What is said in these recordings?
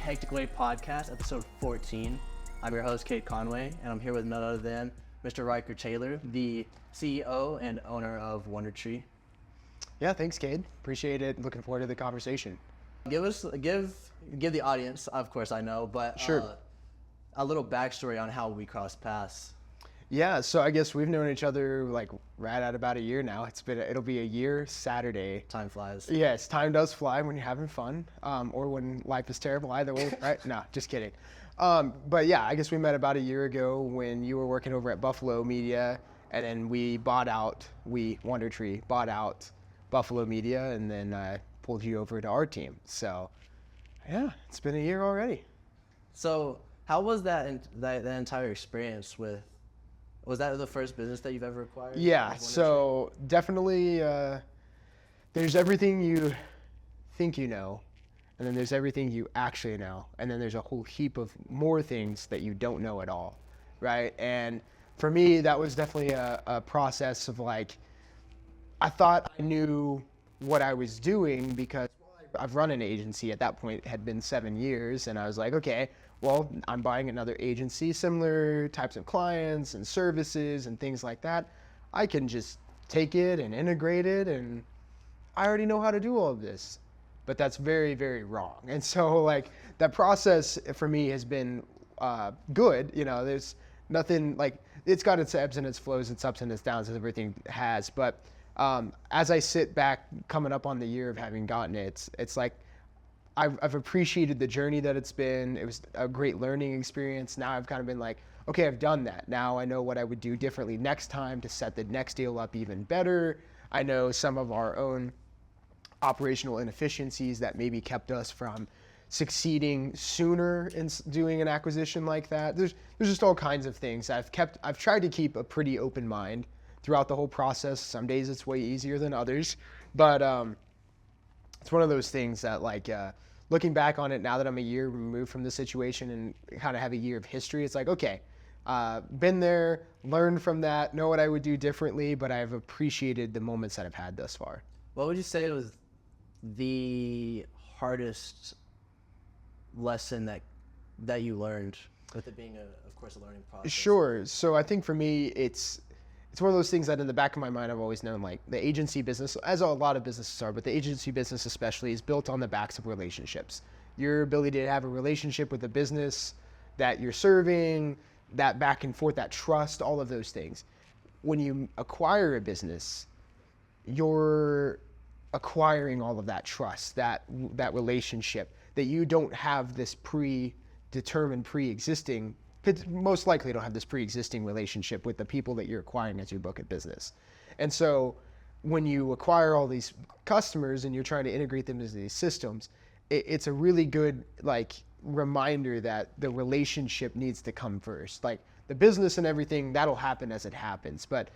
Hectic Way Podcast, episode 14. I'm your host, Kate Conway, and I'm here with none other than Mr. Ryker Taylor, the CEO and owner of Wundertre. Yeah, thanks, Cade. Appreciate it. Looking forward to the conversation. Give the audience, of course I know, but Sure. A little backstory on how we crossed paths. Yeah, so I guess we've known each other like right at about a year now. It'll be a year Saturday. Time flies. Yes, time does fly when you're having fun, or when life is terrible. Either way, right? No, just kidding. But yeah, I guess we met about a year ago when you were working over at Buffalo Media, and then Wundertre bought out Buffalo Media, and then pulled you over to our team. So yeah, it's been a year already. So how was that entire experience with? Was that the first business that you've ever acquired? Yeah, so definitely there's everything you think you know, and then there's everything you actually know, and then there's a whole heap of more things that you don't know at all, right? And for me, that was definitely a process of like, I thought I knew what I was doing because I've run an agency at that point. It had been 7 years, and I was like, okay, well, I'm buying another agency, similar types of clients and services and things like that. I can just take it and integrate it, and I already know how to do all of this. But that's very, very wrong. And so like that process for me has been good. You know, there's nothing like, it's got its ebbs and its flows, its ups and its downs, as everything has. But as I sit back coming up on the year of having gotten it, it's like, I've appreciated the journey that it's been. It was a great learning experience. Now I've kind of been like, okay, I've done that. Now I know what I would do differently next time to set the next deal up even better. I know some of our own operational inefficiencies that maybe kept us from succeeding sooner in doing an acquisition like that. There's just all kinds of things. I've tried to keep a pretty open mind throughout the whole process. Some days it's way easier than others, but it's one of those things that like, looking back on it now that I'm a year removed from the situation and kind of have a year of history, it's like, okay, been there, learned from that, know what I would do differently, but I've appreciated the moments that I've had thus far. What would you say was the hardest lesson that you learned, with it being of course a learning process? Sure. So I think for me, it's one of those things that in the back of my mind, I've always known, like the agency business, as a lot of businesses are, but the agency business especially is built on the backs of relationships. Your ability to have a relationship with a business that you're serving, that back and forth, that trust, all of those things. When you acquire a business, you're acquiring all of that trust, that relationship, that you don't have this predetermined, pre-existing, most likely don't have this pre-existing relationship with the people that you're acquiring as you book a business. And so when you acquire all these customers and you're trying to integrate them into these systems, it's a really good like reminder that the relationship needs to come first. Like the business and everything, that'll happen as it happens. But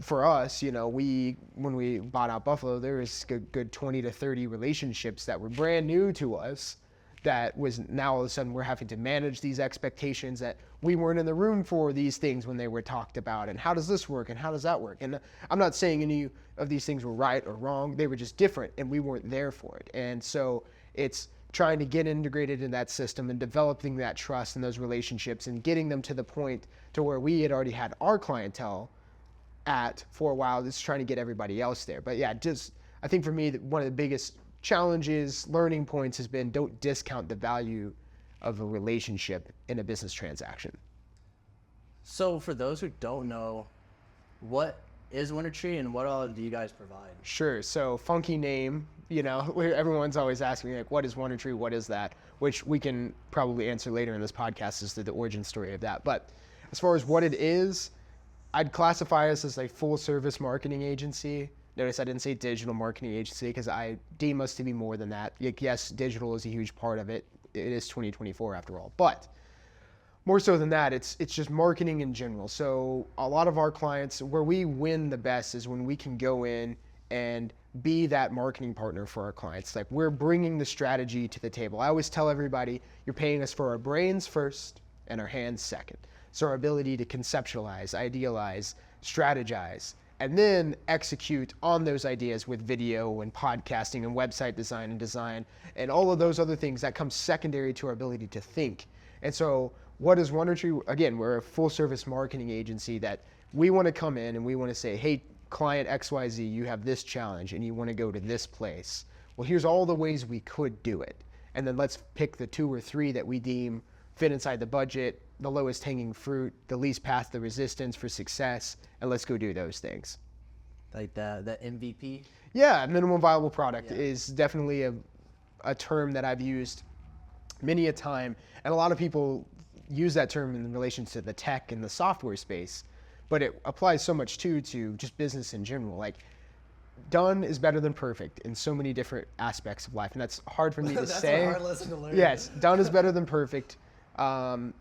for us, you know, when we bought out Buffalo, there was a good 20 to 30 relationships that were brand new to us, that was now all of a sudden we're having to manage these expectations that we weren't in the room for these things when they were talked about, and how does this work and how does that work? And I'm not saying any of these things were right or wrong, they were just different and we weren't there for it. And so it's trying to get integrated in that system and developing that trust and those relationships and getting them to the point to where we had already had our clientele at for a while, just trying to get everybody else there. But yeah, just I think for me, one of the biggest challenges, learning points has been, don't discount the value of a relationship in a business transaction. So for those who don't know, what is Wundertre and what all do you guys provide? Sure. So funky name, you know, everyone's always asking me like, what is Wundertre? What is that? Which we can probably answer later in this podcast as to the origin story of that. But as far as what it is, I'd classify us as a full service marketing agency. Notice I didn't say digital marketing agency because I deem us to be more than that. Yes, digital is a huge part of it. It is 2024 after all. But more so than that, it's just marketing in general. So a lot of our clients, where we win the best is when we can go in and be that marketing partner for our clients. Like we're bringing the strategy to the table. I always tell everybody, you're paying us for our brains first and our hands second. So our ability to conceptualize, idealize, strategize, and then execute on those ideas with video and podcasting and website design and all of those other things that come secondary to our ability to think. And so what is Wundertre? Again, we're a full service marketing agency that we want to come in and we want to say, hey, client XYZ, you have this challenge and you want to go to this place. Well, here's all the ways we could do it. And then let's pick the 2 or 3 that we deem fit inside the budget, the lowest hanging fruit, the least path to resistance for success, and let's go do those things. Like that MVP? Yeah, minimum viable product is definitely a term that I've used many a time. And a lot of people use that term in relation to the tech and the software space, but it applies so much too to just business in general. Like, done is better than perfect in so many different aspects of life. And that's hard for me to say. That's a hard lesson to learn. Yes, done is better than perfect.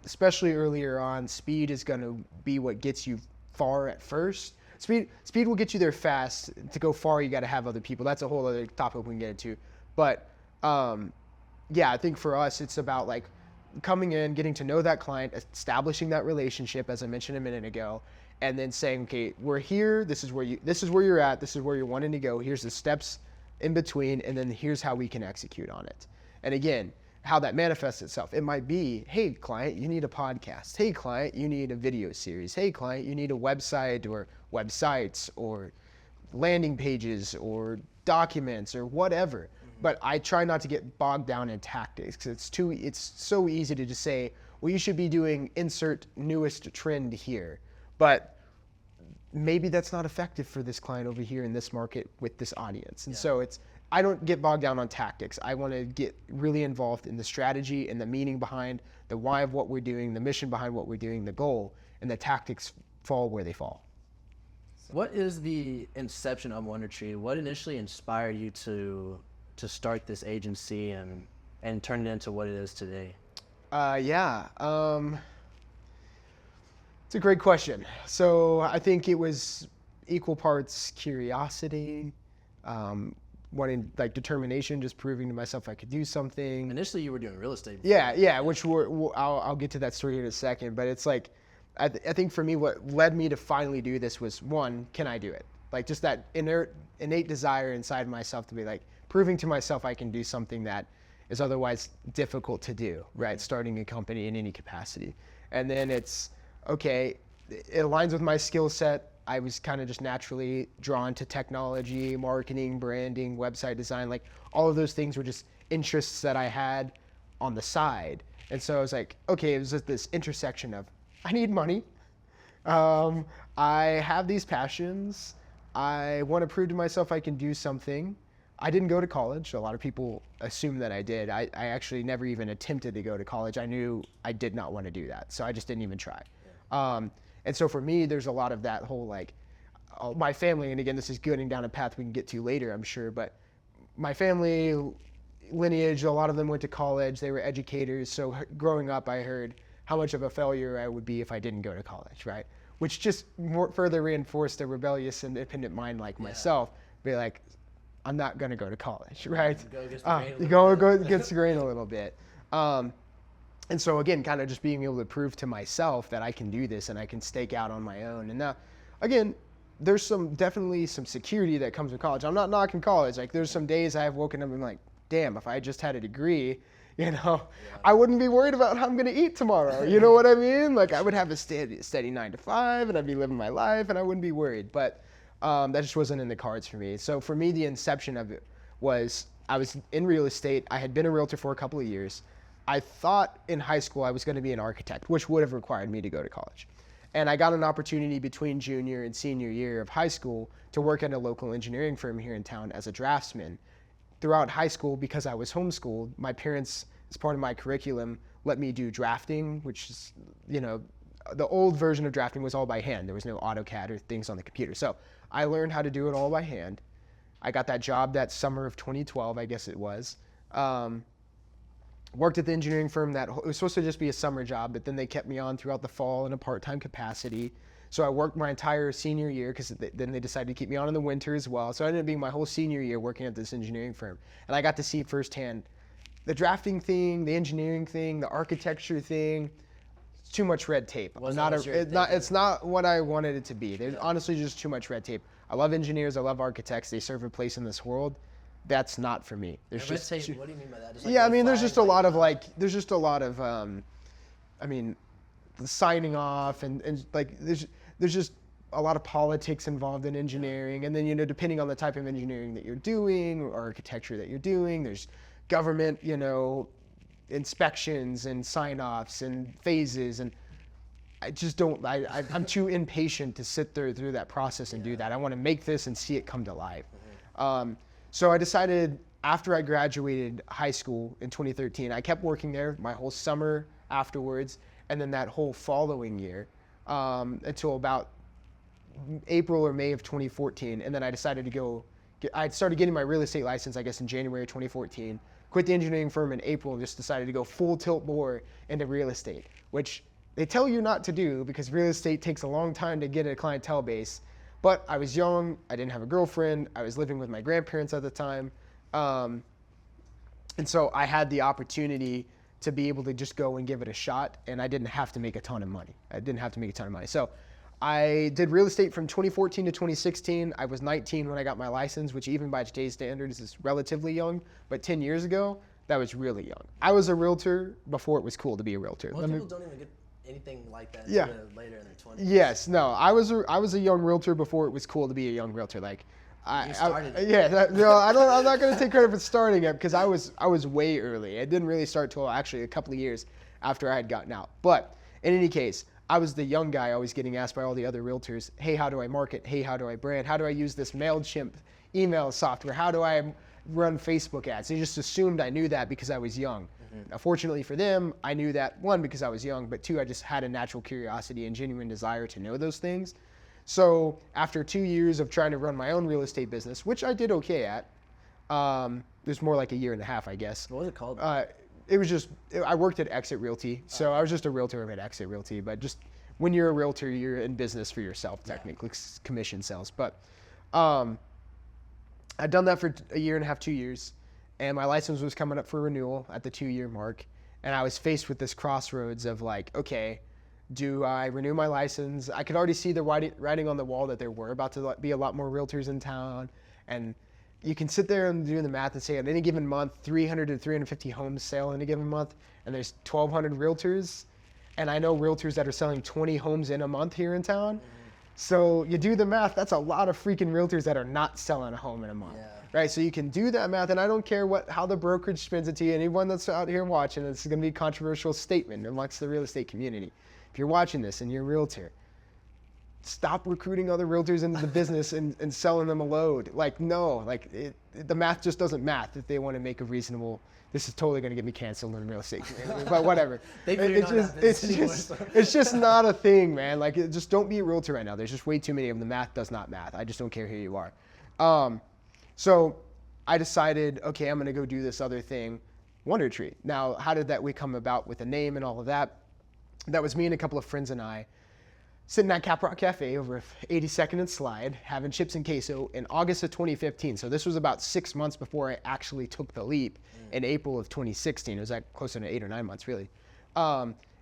Especially earlier on, speed is going to be what gets you far at first. Speed will get you there fast. To go far, you got to have other people. That's a whole other topic we can get into. But yeah, I think for us, it's about like coming in, getting to know that client, establishing that relationship, as I mentioned a minute ago, and then saying, okay, we're here. This is where you're at. This is where you're wanting to go. Here's the steps in between, and then here's how we can execute on it. And again, how that manifests itself. It might be, hey, client, you need a podcast. Hey, client, you need a video series. Hey, client, you need a website or websites or landing pages or documents or whatever. But I try not to get bogged down in tactics because it's so easy to just say, well, you should be doing insert newest trend here. But maybe that's not effective for this client over here in this market with this audience. And so I don't get bogged down on tactics. I want to get really involved in the strategy and the meaning behind the why of what we're doing, the mission behind what we're doing, the goal, and the tactics fall where they fall. What is the inception of Wundertre? What initially inspired you to start this agency and turn it into what it is today? It's a great question. So I think it was equal parts curiosity, wanting like determination, just proving to myself I could do something. Initially, you were doing real estate. Yeah, which I'll get to that story in a second. But it's like, I think for me, what led me to finally do this was, one, can I do it? Like just that innate desire inside myself to be like, proving to myself I can do something that is otherwise difficult to do, right? Starting a company in any capacity. And then it's, okay, it aligns with my skill set. I was kind of just naturally drawn to technology, marketing, branding, website design. Like all of those things were just interests that I had on the side. And so I was like, okay, it was just this intersection of, I need money. I have these passions. I want to prove to myself I can do something. I didn't go to college. A lot of people assume that I did. I actually never even attempted to go to college. I knew I did not want to do that. So I just didn't even try. And so for me, there's a lot of that whole like, my family, and again, this is going down a path we can get to later, I'm sure, but my family lineage, a lot of them went to college. They were educators. So growing up, I heard how much of a failure I would be if I didn't go to college, right? Which just further reinforced a rebellious and independent mind like myself. Be like, I'm not going to go to college, right? Go against the grain a little bit. And so again, kind of just being able to prove to myself that I can do this and I can stake out on my own. And now, again, there's definitely some security that comes with college. I'm not knocking college. Like there's some days I've woken up and been like, damn, if I just had a degree, I wouldn't be worried about how I'm going to eat tomorrow. You know what I mean? Like I would have a steady 9 to 5 and I'd be living my life and I wouldn't be worried. But that just wasn't in the cards for me. So for me, the inception of it was I was in real estate. I had been a realtor for a couple of years. I thought in high school I was going to be an architect, which would have required me to go to college. And I got an opportunity between junior and senior year of high school to work at a local engineering firm here in town as a draftsman. Throughout high school, because I was homeschooled, my parents, as part of my curriculum, let me do drafting, which is, the old version of drafting was all by hand. There was no AutoCAD or things on the computer. So I learned how to do it all by hand. I got that job that summer of 2012, I guess it was. Worked at the engineering firm it was supposed to just be a summer job, but then they kept me on throughout the fall in a part-time capacity. So I worked my entire senior year because then they decided to keep me on in the winter as well. So I ended up being my whole senior year working at this engineering firm. And I got to see firsthand the drafting thing, the engineering thing, the architecture thing. too much red tape. Wasn't Not what you were it's not what I wanted it to be. There's honestly just too much red tape. I love engineers. I love architects. They serve a place in this world. That's not for me. There's Red just tape, what do you mean by that? Just yeah. I red mean, there's flag, just a lot of there's just a lot of I mean, the signing off and like there's just a lot of politics involved in engineering, and then depending on the type of engineering that you're doing or architecture that you're doing, there's government inspections and sign-offs and phases, and I just don't. I'm too impatient to sit there through that process and do that. I want to make this and see it come to life. So I decided after I graduated high school in 2013, I kept working there my whole summer afterwards, and then that whole following year until about April or May of 2014, and then I decided to go. I started getting my real estate license, I guess, in January of 2014. Quit the engineering firm in April and just decided to go full tilt more into real estate, which they tell you not to do because real estate takes a long time to get a clientele base. But I was young, I didn't have a girlfriend, I was living with my grandparents at the time. And so I had the opportunity to be able to just go and give it a shot, and I didn't have to make a ton of money. So I did real estate from 2014 to 2016. I was 19 when I got my license, which even by today's standards is relatively young, but 10 years ago, that was really young. I was a realtor before it was cool to be a realtor. Most people don't even get anything like that Yeah. later in their 20s. Yes, no, I was a young realtor before it was cool to be a young realtor. Like, You started it. yeah, I'm not gonna take credit for starting it because I was way early. It didn't really start till actually a couple of years after I had gotten out. But in any case, I was the young guy always getting asked by all the other realtors, hey, how do I market? Hey, how do I brand? How do I use this MailChimp email software? How do I run Facebook ads? They just assumed I knew that because I was young. Now, fortunately for them, I knew that, one, because I was young, but two, I just had a natural curiosity and genuine desire to know those things. So after 2 years of trying to run my own real estate business, which I did okay at, it was more like a year and a half, I guess. What was it called? It was just, I worked at Exit Realty. So I was just a realtor at Exit Realty. But just when you're a realtor, you're in business for yourself, technically, commission sales. But I'd done that for a year and a half, 2 years. And my license was coming up for renewal at the 2-year mark. And I was faced with this crossroads of like, okay, do I renew my license? I could already see the writing on the wall that there were about to be a lot more realtors in town. And you can sit there and do the math and say at any given month, 300 to 350 homes sell in a given month, and there's 1,200 realtors. And I know realtors that are selling 20 homes in a month here in town. So you do the math, that's a lot of freaking realtors that are not selling a home in a month. Yeah. Right, so you can do that math, and I don't care how the brokerage spins it to you. Anyone that's out here watching, this is going to be a controversial statement amongst the real estate community. If you're watching this and you're a realtor, stop recruiting other realtors into the business and selling them a load. Like, no, like the math just doesn't math if they want to make a reasonable. This is totally going to get me canceled in the real estate community, but whatever. It's just not a thing, man. Like, just don't be a realtor right now. There's just way too many of them. The math does not math. I just don't care who you are. So I decided, okay, I'm going to go do this other thing, Wundertre. Now, how did we come about with the name and all of that? That was me and a couple of friends and I sitting at Cap Rock Cafe over 82nd and Slide, having chips and queso in August of 2015. So this was about 6 months before I actually took the leap in April of 2016. It was like closer to 8 or 9 months, really.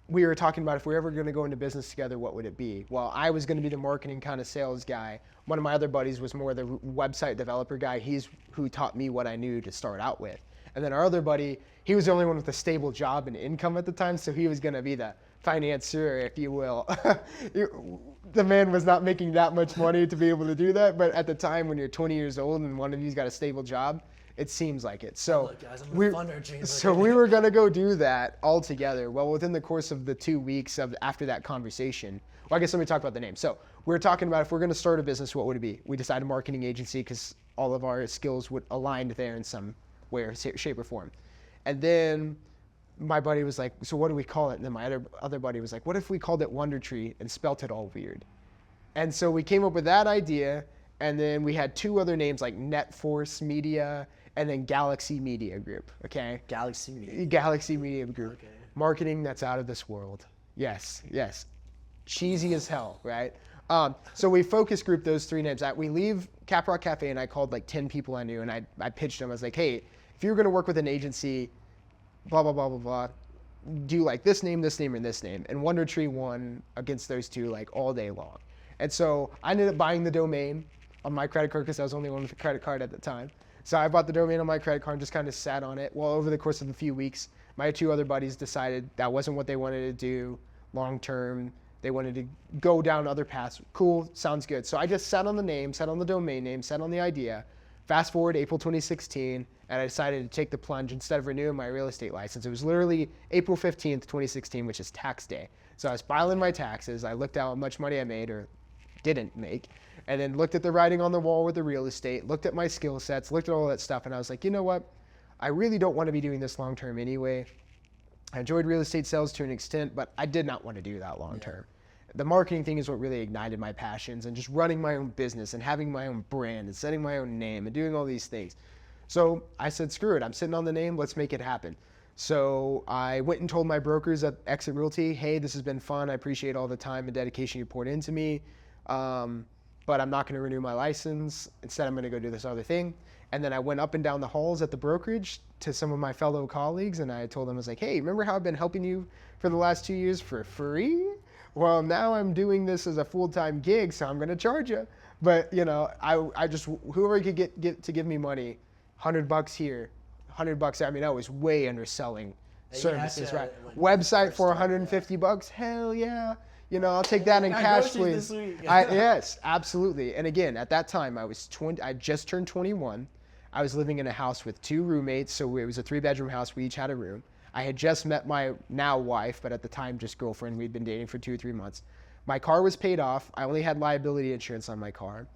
We were talking about if we were ever going to go into business together, what would it be? Well, I was going to be the marketing kind of sales guy. One of my other buddies was more the website developer guy. He's who taught me what I knew to start out with. And then our other buddy, he was the only one with a stable job and income at the time, so he was going to be the financier, if you will. The man was not making that much money to be able to do that, but at the time when you're 20 years old and one of you's got a stable job, it seems like it. So, look, guys, I'm a funder, James. so we were going to go do that all together. Well, within the course of the 2 weeks after that conversation, well, I guess let me talk about the name. So we were talking about if we're going to start a business, what would it be? We decided marketing agency because all of our skills would align there in some way or shape or form. And then my buddy was like, so what do we call it? And then my other buddy was like, what if we called it Wundertre and spelt it all weird? And so we came up with that idea, and then we had 2 other names like NetForce Media and then Galaxy Media Group, okay? Galaxy Media. Galaxy Media Group. Okay. Marketing that's out of this world. Yes. Cheesy as hell, right? So we focus group those 3 names. We leave Cap Rock Cafe, and I called like 10 people I knew, and I pitched them. I was like, hey, if you're going to work with an agency, blah, blah, blah, blah, blah, do like this name, and this name. And Wundertre won against those two like all day long. And so I ended up buying the domain on my credit card because I was the only one with a credit card at the time. So I bought the domain on my credit card and just kind of sat on it. Well, over the course of a few weeks, my two other buddies decided that wasn't what they wanted to do long term. They wanted to go down other paths. Cool, sounds good. So I just sat on the name, sat on the domain name, sat on the idea. Fast forward April 2016, and I decided to take the plunge instead of renewing my real estate license. It was literally April 15th, 2016, which is tax day. So I was filing my taxes. I looked at how much money I made or didn't make, and then looked at the writing on the wall with the real estate, looked at my skill sets, looked at all that stuff, and I was like, you know what? I really don't want to be doing this long term anyway. I enjoyed real estate sales to an extent, but I did not want to do that long term. The marketing thing is what really ignited my passions, and just running my own business and having my own brand and setting my own name and doing all these things. So I said, screw it, I'm sitting on the name, let's make it happen. So I went and told my brokers at Exit Realty, hey, this has been fun. I appreciate all the time and dedication you poured into me, but I'm not going to renew my license. Instead, I'm going to go do this other thing. And then I went up and down the halls at the brokerage to some of my fellow colleagues, and I told them, I was like, hey, remember how I've been helping you for the last 2 years for free? Well, now I'm doing this as a full-time gig, so I'm going to charge you. But, you know, I just, whoever could get to give me money, $100 here, $100 there. I mean, I was way underselling services, right? Website for $150, hell yeah. You know, I'll take that in cash, please. Yes, absolutely. And again, at that time, I just turned 21. I was living in a house with 2 roommates, so it was a 3-bedroom house. We each had a room. I had just met my now wife, but at the time just girlfriend. We'd been dating for 2 or 3 months. My car was paid off. I only had liability insurance on my car.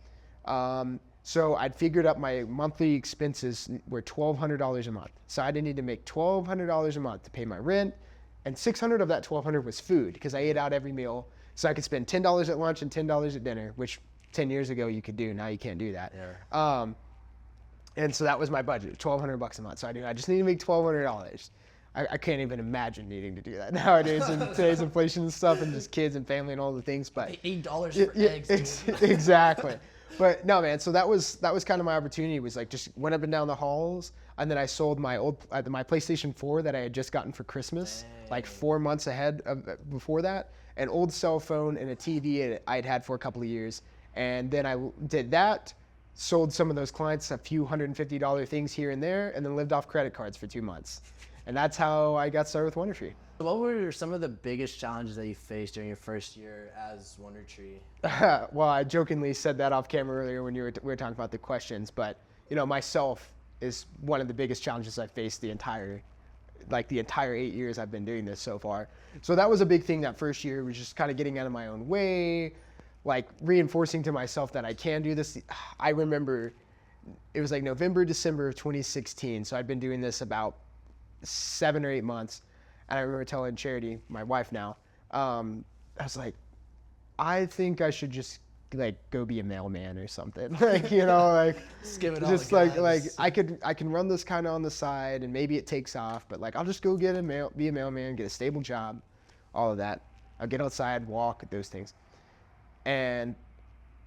So I'd figured up my monthly expenses were $1,200 a month. So I didn't need to make $1,200 a month to pay my rent. And $600 of that $1,200 was food, because I ate out every meal. So I could spend $10 at lunch and $10 at dinner, which 10 years ago you could do. Now you can't do that. Yeah. And so that was my budget, $1,200 a month. So I just need to make $1,200. I can't even imagine needing to do that nowadays in today's inflation and stuff, and just kids and family and all the things. But $8 for eggs. Exactly. But no, man. So that was kind of my opportunity. Was like just went up and down the halls, and then I sold my my PlayStation 4 that I had just gotten for Christmas, like 4 months ahead of before that, an old cell phone and a TV I'd had for a couple of years, and then I did that. Sold some of those clients a few $150 things here and there, and then lived off credit cards for 2 months. And that's how I got started with Wundertre. What were some of the biggest challenges that you faced during your first year as Wundertre? Well, I jokingly said that off camera earlier when we were talking about the questions, but you know, myself is one of the biggest challenges I faced the entire 8 years I've been doing this so far. So that was a big thing that first year, was just kind of getting out of my own way, like reinforcing to myself that I can do this. I remember it was like November, December of 2016. So I'd been doing this about 7 or 8 months. And I remember telling Charity, my wife now, I was like, I think I should just like go be a mailman or something. Like, you know, like just give it all just the like guys. I can run this kind of on the side, and maybe it takes off, but like I'll just go be a mailman, get a stable job, all of that. I'll get outside, walk, those things. And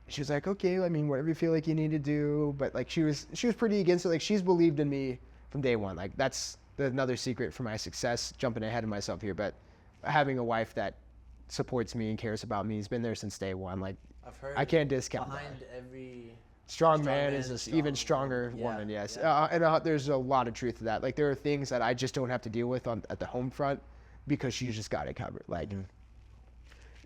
she was like, okay, I mean, whatever you feel like you need to do. But like she was pretty against it. Like, she's believed in me from day one. Like, that's another secret for my success, jumping ahead of myself here, but having a wife that supports me and cares about me has been there since day one. Like, I've heard I can't discount behind that. every Strong man is an even stronger woman, yes. And there's a lot of truth to that. Like, there are things that I just don't have to deal with at the home front because she's just got it covered. Like,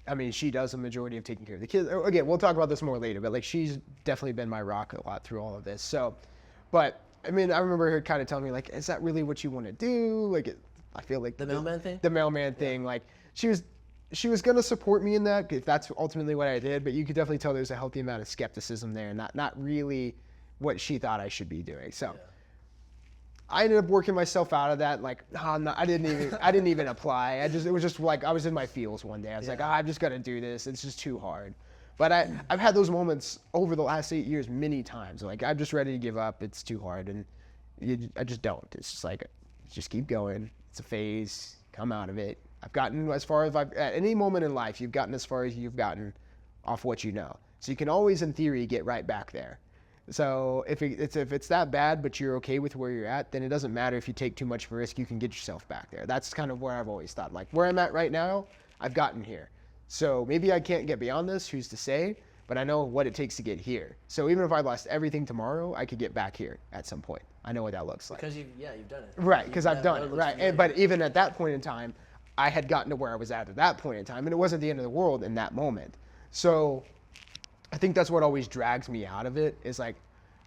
I mean, she does a majority of taking care of the kids. Again, we'll talk about this more later, but like, she's definitely been my rock a lot through all of this. So, but I mean, I remember her kind of telling me, like, is that really what you want to do? Like, I feel like the mailman thing. The mailman thing, like, she was gonna support me in that if that's ultimately what I did. But you could definitely tell there's a healthy amount of skepticism there, and not really what she thought I should be doing. So, I ended up working myself out of that. Like, I didn't even apply. It was just like I was in my feels one day. I was like, I've just got to do this. It's just too hard. But I've had those moments over the last 8 years many times. Like, I'm just ready to give up. It's too hard, and I just don't. It's just like, just keep going. It's a phase. Come out of it. I've gotten as far as at any moment in life, you've gotten as far as you've gotten off what you know. So you can always, in theory, get right back there. So if it's that bad, but you're okay with where you're at, then it doesn't matter if you take too much of a risk. You can get yourself back there. That's kind of where I've always thought. Like where I'm at right now, I've gotten here. So maybe I can't get beyond this. Who's to say? But I know what it takes to get here. So even if I lost everything tomorrow, I could get back here at some point. I know what that looks like. Because you've done it. Right, because I've done it. Right, but even at that point in time, I had gotten to where I was at that point in time, and it wasn't the end of the world in that moment. So I think that's what always drags me out of it is like,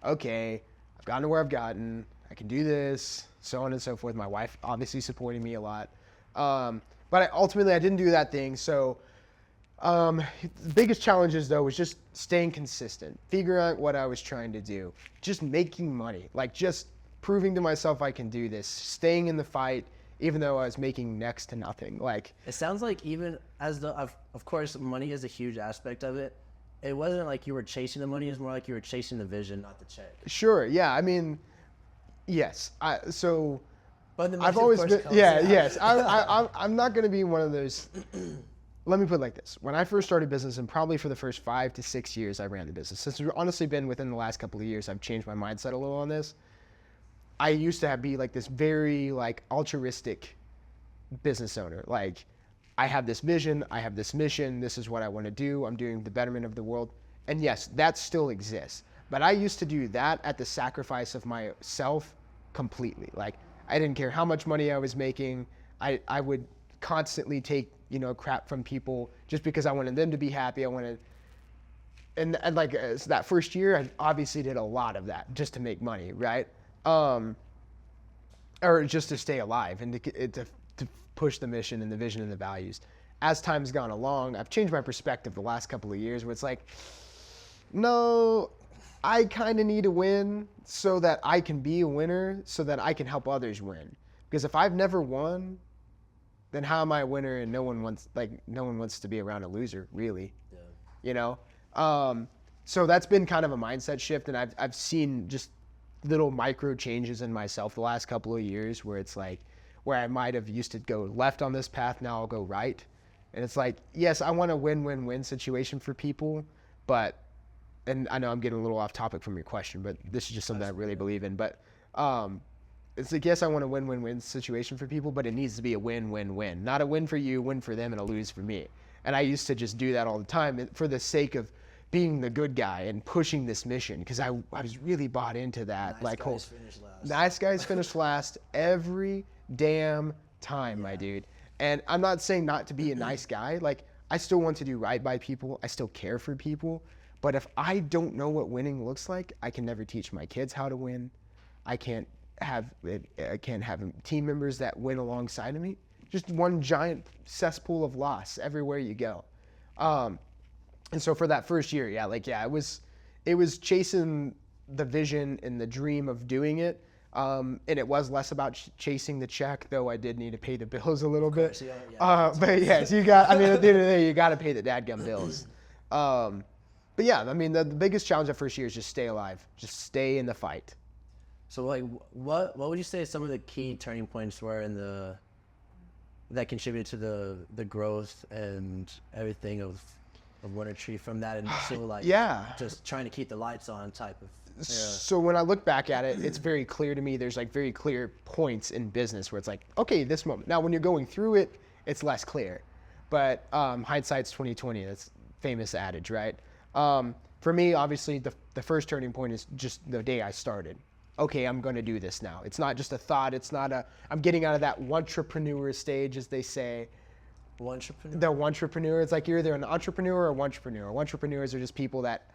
okay, I've gotten to where I've gotten. I can do this, so on and so forth. My wife obviously supporting me a lot. But ultimately, I didn't do that thing. So the biggest challenges, though, was just staying consistent, figuring out what I was trying to do, just making money, like just proving to myself I can do this, staying in the fight, even though I was making next to nothing. Like it sounds like even as of course, money is a huge aspect of it. It wasn't like you were chasing the money; it's more like you were chasing the vision, not the check. Sure, yeah. I mean, yes. But the I've always been, yes. I'm not going to be one of those. Let me put it like this. When I first started business, and probably for the first 5 to 6 years I ran the business, since it's honestly been within the last couple of years, I've changed my mindset a little on this. I used to be like this very like altruistic business owner. Like I have this vision, I have this mission, this is what I want to do, I'm doing the betterment of the world. And yes, that still exists. But I used to do that at the sacrifice of myself completely. Like I didn't care how much money I was making. I would constantly take, crap from people just because I wanted them to be happy. And like so that first year, I obviously did a lot of that just to make money, right? Or just to stay alive and to push the mission and the vision and the values. As time's gone along, I've changed my perspective the last couple of years where it's like, no, I kind of need to win so that I can be a winner, so that I can help others win. Because if I've never won, then how am I a winner? And no one wants to be around a loser, really. Yeah. So that's been kind of a mindset shift, and I've seen just little micro changes in myself the last couple of years where it's like, where I might have used to go left on this path, now I'll go right. And it's like, yes, I want a win-win-win situation for people, and I know I'm getting a little off topic from your question, but this is just something I really believe in. But it's like, yes, I want a win-win-win situation for people, but it needs to be a win-win-win. Not a win for you, win for them, and a lose for me. And I used to just do that all the time for the sake of being the good guy and pushing this mission, because I was really bought into that. Nice guys finish last every damn time, my dude. And I'm not saying not to be a nice guy. Like, I still want to do right by people. I still care for people. But if I don't know what winning looks like, I can never teach my kids how to win. I can't have team members that win alongside of me. Just one giant cesspool of loss everywhere you go. And so for that first year, it was chasing the vision and the dream of doing it. And it was less about chasing the check, though I did need to pay the bills a little bit. But yes, at the end of the day, you got to pay the dadgum bills. But yeah, the biggest challenge that first year is just stay alive, just stay in the fight. So like, what would you say some of the key turning points were that contributed to the growth and everything of Wundertre from that initial just trying to keep the lights on type of. Yeah. So when I look back at it, it's very clear to me. There's like very clear points in business where it's like, okay, this moment. Now when you're going through it, it's less clear. But hindsight's 20/20. That's a famous adage, right? For me, obviously, the first turning point is just the day I started. Okay, I'm going to do this now. It's not just a thought. It's not I'm getting out of that entrepreneur stage, as they say. Entrepreneur? The entrepreneur. It's like you're either an entrepreneur or a entrepreneur. Entrepreneurs are just people that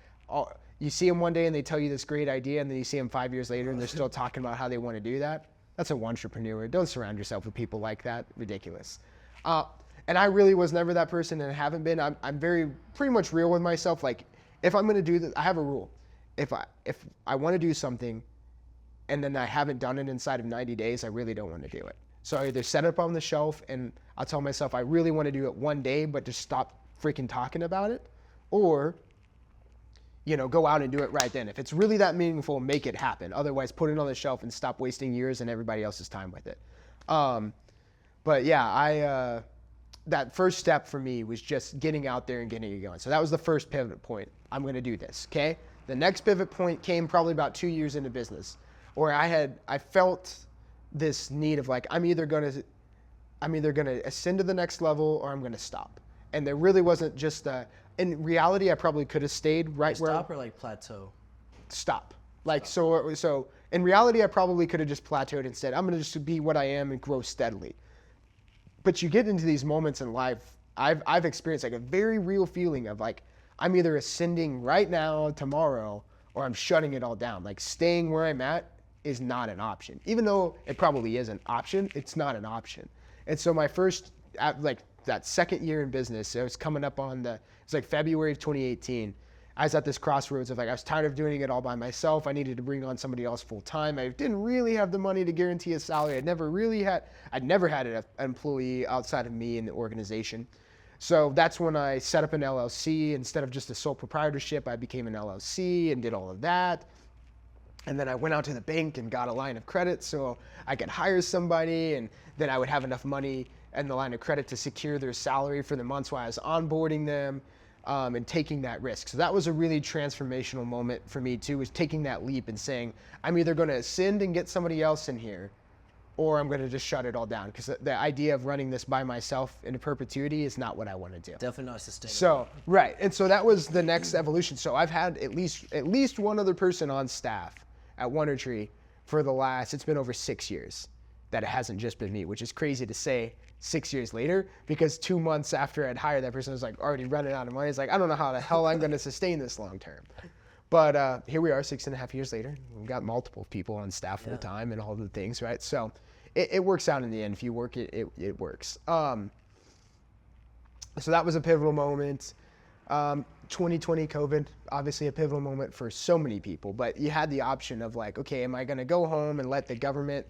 you see them one day and they tell you this great idea, and then you see them 5 years later and they're still talking about how they want to do that. That's a entrepreneur. Don't surround yourself with people like that. Ridiculous. And I really was never that person, and haven't been. I'm pretty much real with myself. Like, if I'm going to do this, I have a rule. If I want to do something and then I haven't done it inside of 90 days, I really don't want to do it. So I either set it up on the shelf and I'll tell myself I really want to do it one day, but just stop freaking talking about it, or go out and do it right then. If it's really that meaningful, make it happen. Otherwise, put it on the shelf and stop wasting years and everybody else's time with it. But yeah, that first step for me was just getting out there and getting it going. So that was the first pivot point. I'm going to do this. Okay. The next pivot point came probably about 2 years into business, where I felt this need of like, I'm either going to ascend to the next level or I'm going to stop. And there really wasn't just in reality, I probably could have stayed right where. Stop or like plateau? Stop. Like, so in reality, I probably could have just plateaued and said, I'm going to just be what I am and grow steadily. But you get into these moments in life, I've experienced like a very real feeling of like, I'm either ascending right now, tomorrow, or I'm shutting it all down. Like staying where I'm at is not an option. Even though it probably is an option, it's not an option. And so my first, like that second year in business, it was coming up on it's like February of 2018. I was at this crossroads of like, I was tired of doing it all by myself. I needed to bring on somebody else full time. I didn't really have the money to guarantee a salary. I'd never had an employee outside of me in the organization. So that's when I set up an LLC. Instead of just a sole proprietorship, I became an LLC and did all of that. And then I went out to the bank and got a line of credit so I could hire somebody, and then I would have enough money in the line of credit to secure their salary for the months while I was onboarding them. And taking that risk. So that was a really transformational moment for me too, was taking that leap and saying, I'm either going to ascend and get somebody else in here, or I'm going to just shut it all down. Because the idea of running this by myself into perpetuity is not what I want to do. Definitely not sustainable. So, right. And so that was the next evolution. So I've had at least one other person on staff at Wundertre for it's been over 6 years that it hasn't just been me, which is crazy to say 6 years later, because 2 months after I'd hired that person, I was like already running out of money. It's like, I don't know how the hell I'm going to sustain this long term. But here we are 6.5 years later. We've got multiple people on staff full time and all the things, right? So it works out in the end. If you work it, it works. So that was a pivotal moment. 2020 COVID, obviously a pivotal moment for so many people, but you had the option of like, okay, am I going to go home and let the government,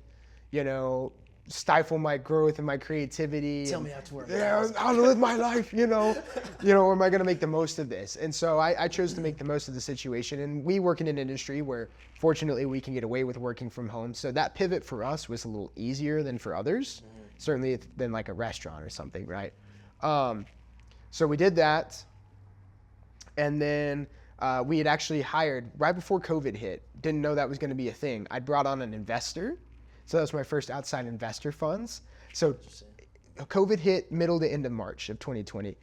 stifle my growth and my creativity? Tell me how to work. Yeah, how to live my life, or am I going to make the most of this? And so I chose to make the most of the situation. And we work in an industry where fortunately we can get away with working from home. So that pivot for us was a little easier than for others, certainly than like a restaurant or something, right? So we did that. And then we had actually hired, right before COVID hit, didn't know that was going to be a thing. I brought on an investor. So that was my first outside investor funds. So COVID hit middle to end of March of 2020.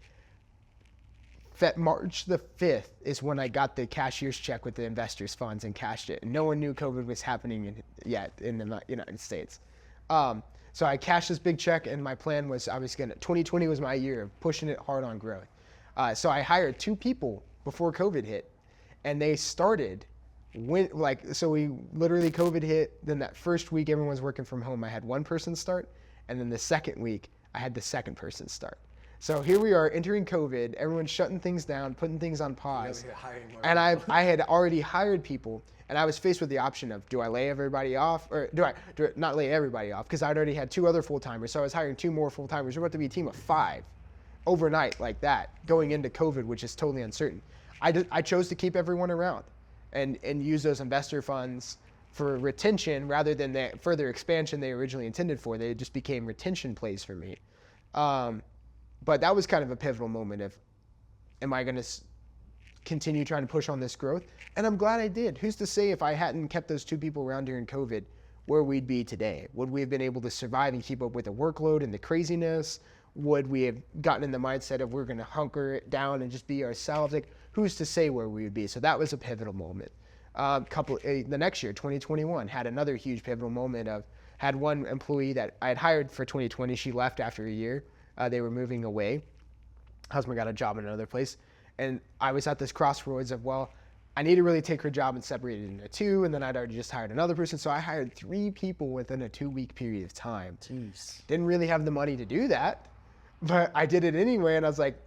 March the 5th is when I got the cashier's check with the investors funds and cashed it. And no one knew COVID was happening yet in the United States. So I cashed this big check, and my plan was 2020 was my year of pushing it hard on growth. So I hired 2 people before COVID hit, and they started so we literally COVID hit. Then that first week, everyone was working from home. I had 1 person start, and then the second week, I had the second person start. So here we are entering COVID. Everyone's shutting things down, putting things on pause. And I had already hired people, and I was faced with the option of, do I lay everybody off, or do I not lay everybody off? Because I'd already had 2 other full-timers, so I was hiring 2 more full-timers. We're about to be a team of 5 overnight like that, going into COVID, which is totally uncertain. I chose to keep everyone around and use those investor funds for retention rather than the further expansion they originally intended for. They just became retention plays for me. But that was kind of a pivotal moment of, am I going to continue trying to push on this growth? And I'm glad I did. Who's to say if I hadn't kept those 2 people around during COVID, where we'd be today? Would we have been able to survive and keep up with the workload and the craziness? Would we have gotten in the mindset of we're going to hunker it down and just be ourselves? Like, who's to say where we would be? So that was a pivotal moment. The next year, 2021, had another huge pivotal moment of, had 1 employee that I had hired for 2020. She left after a year. They were moving away. Husband got a job in another place. And I was at this crossroads of, well, I need to really take her job and separate it into 2. And then I'd already just hired another person. So I hired 3 people within a 2-week period of time. Jeez. Didn't really have the money to do that, but I did it anyway. And I was like,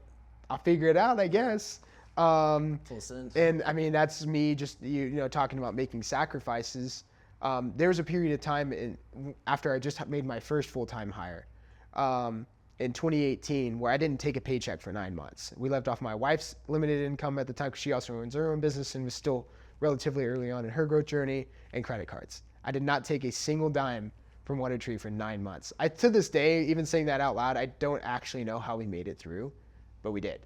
I'll figure it out, I guess. Full sense. And I mean, that's me just, talking about making sacrifices. There was a period of time after I just made my first full-time hire in 2018 where I didn't take a paycheck for 9 months. We left off my wife's limited income at the time because she also owns her own business and was still relatively early on in her growth journey, and credit cards. I did not take a single dime from Wundertre for 9 months. To this day, even saying that out loud, I don't actually know how we made it through, but we did.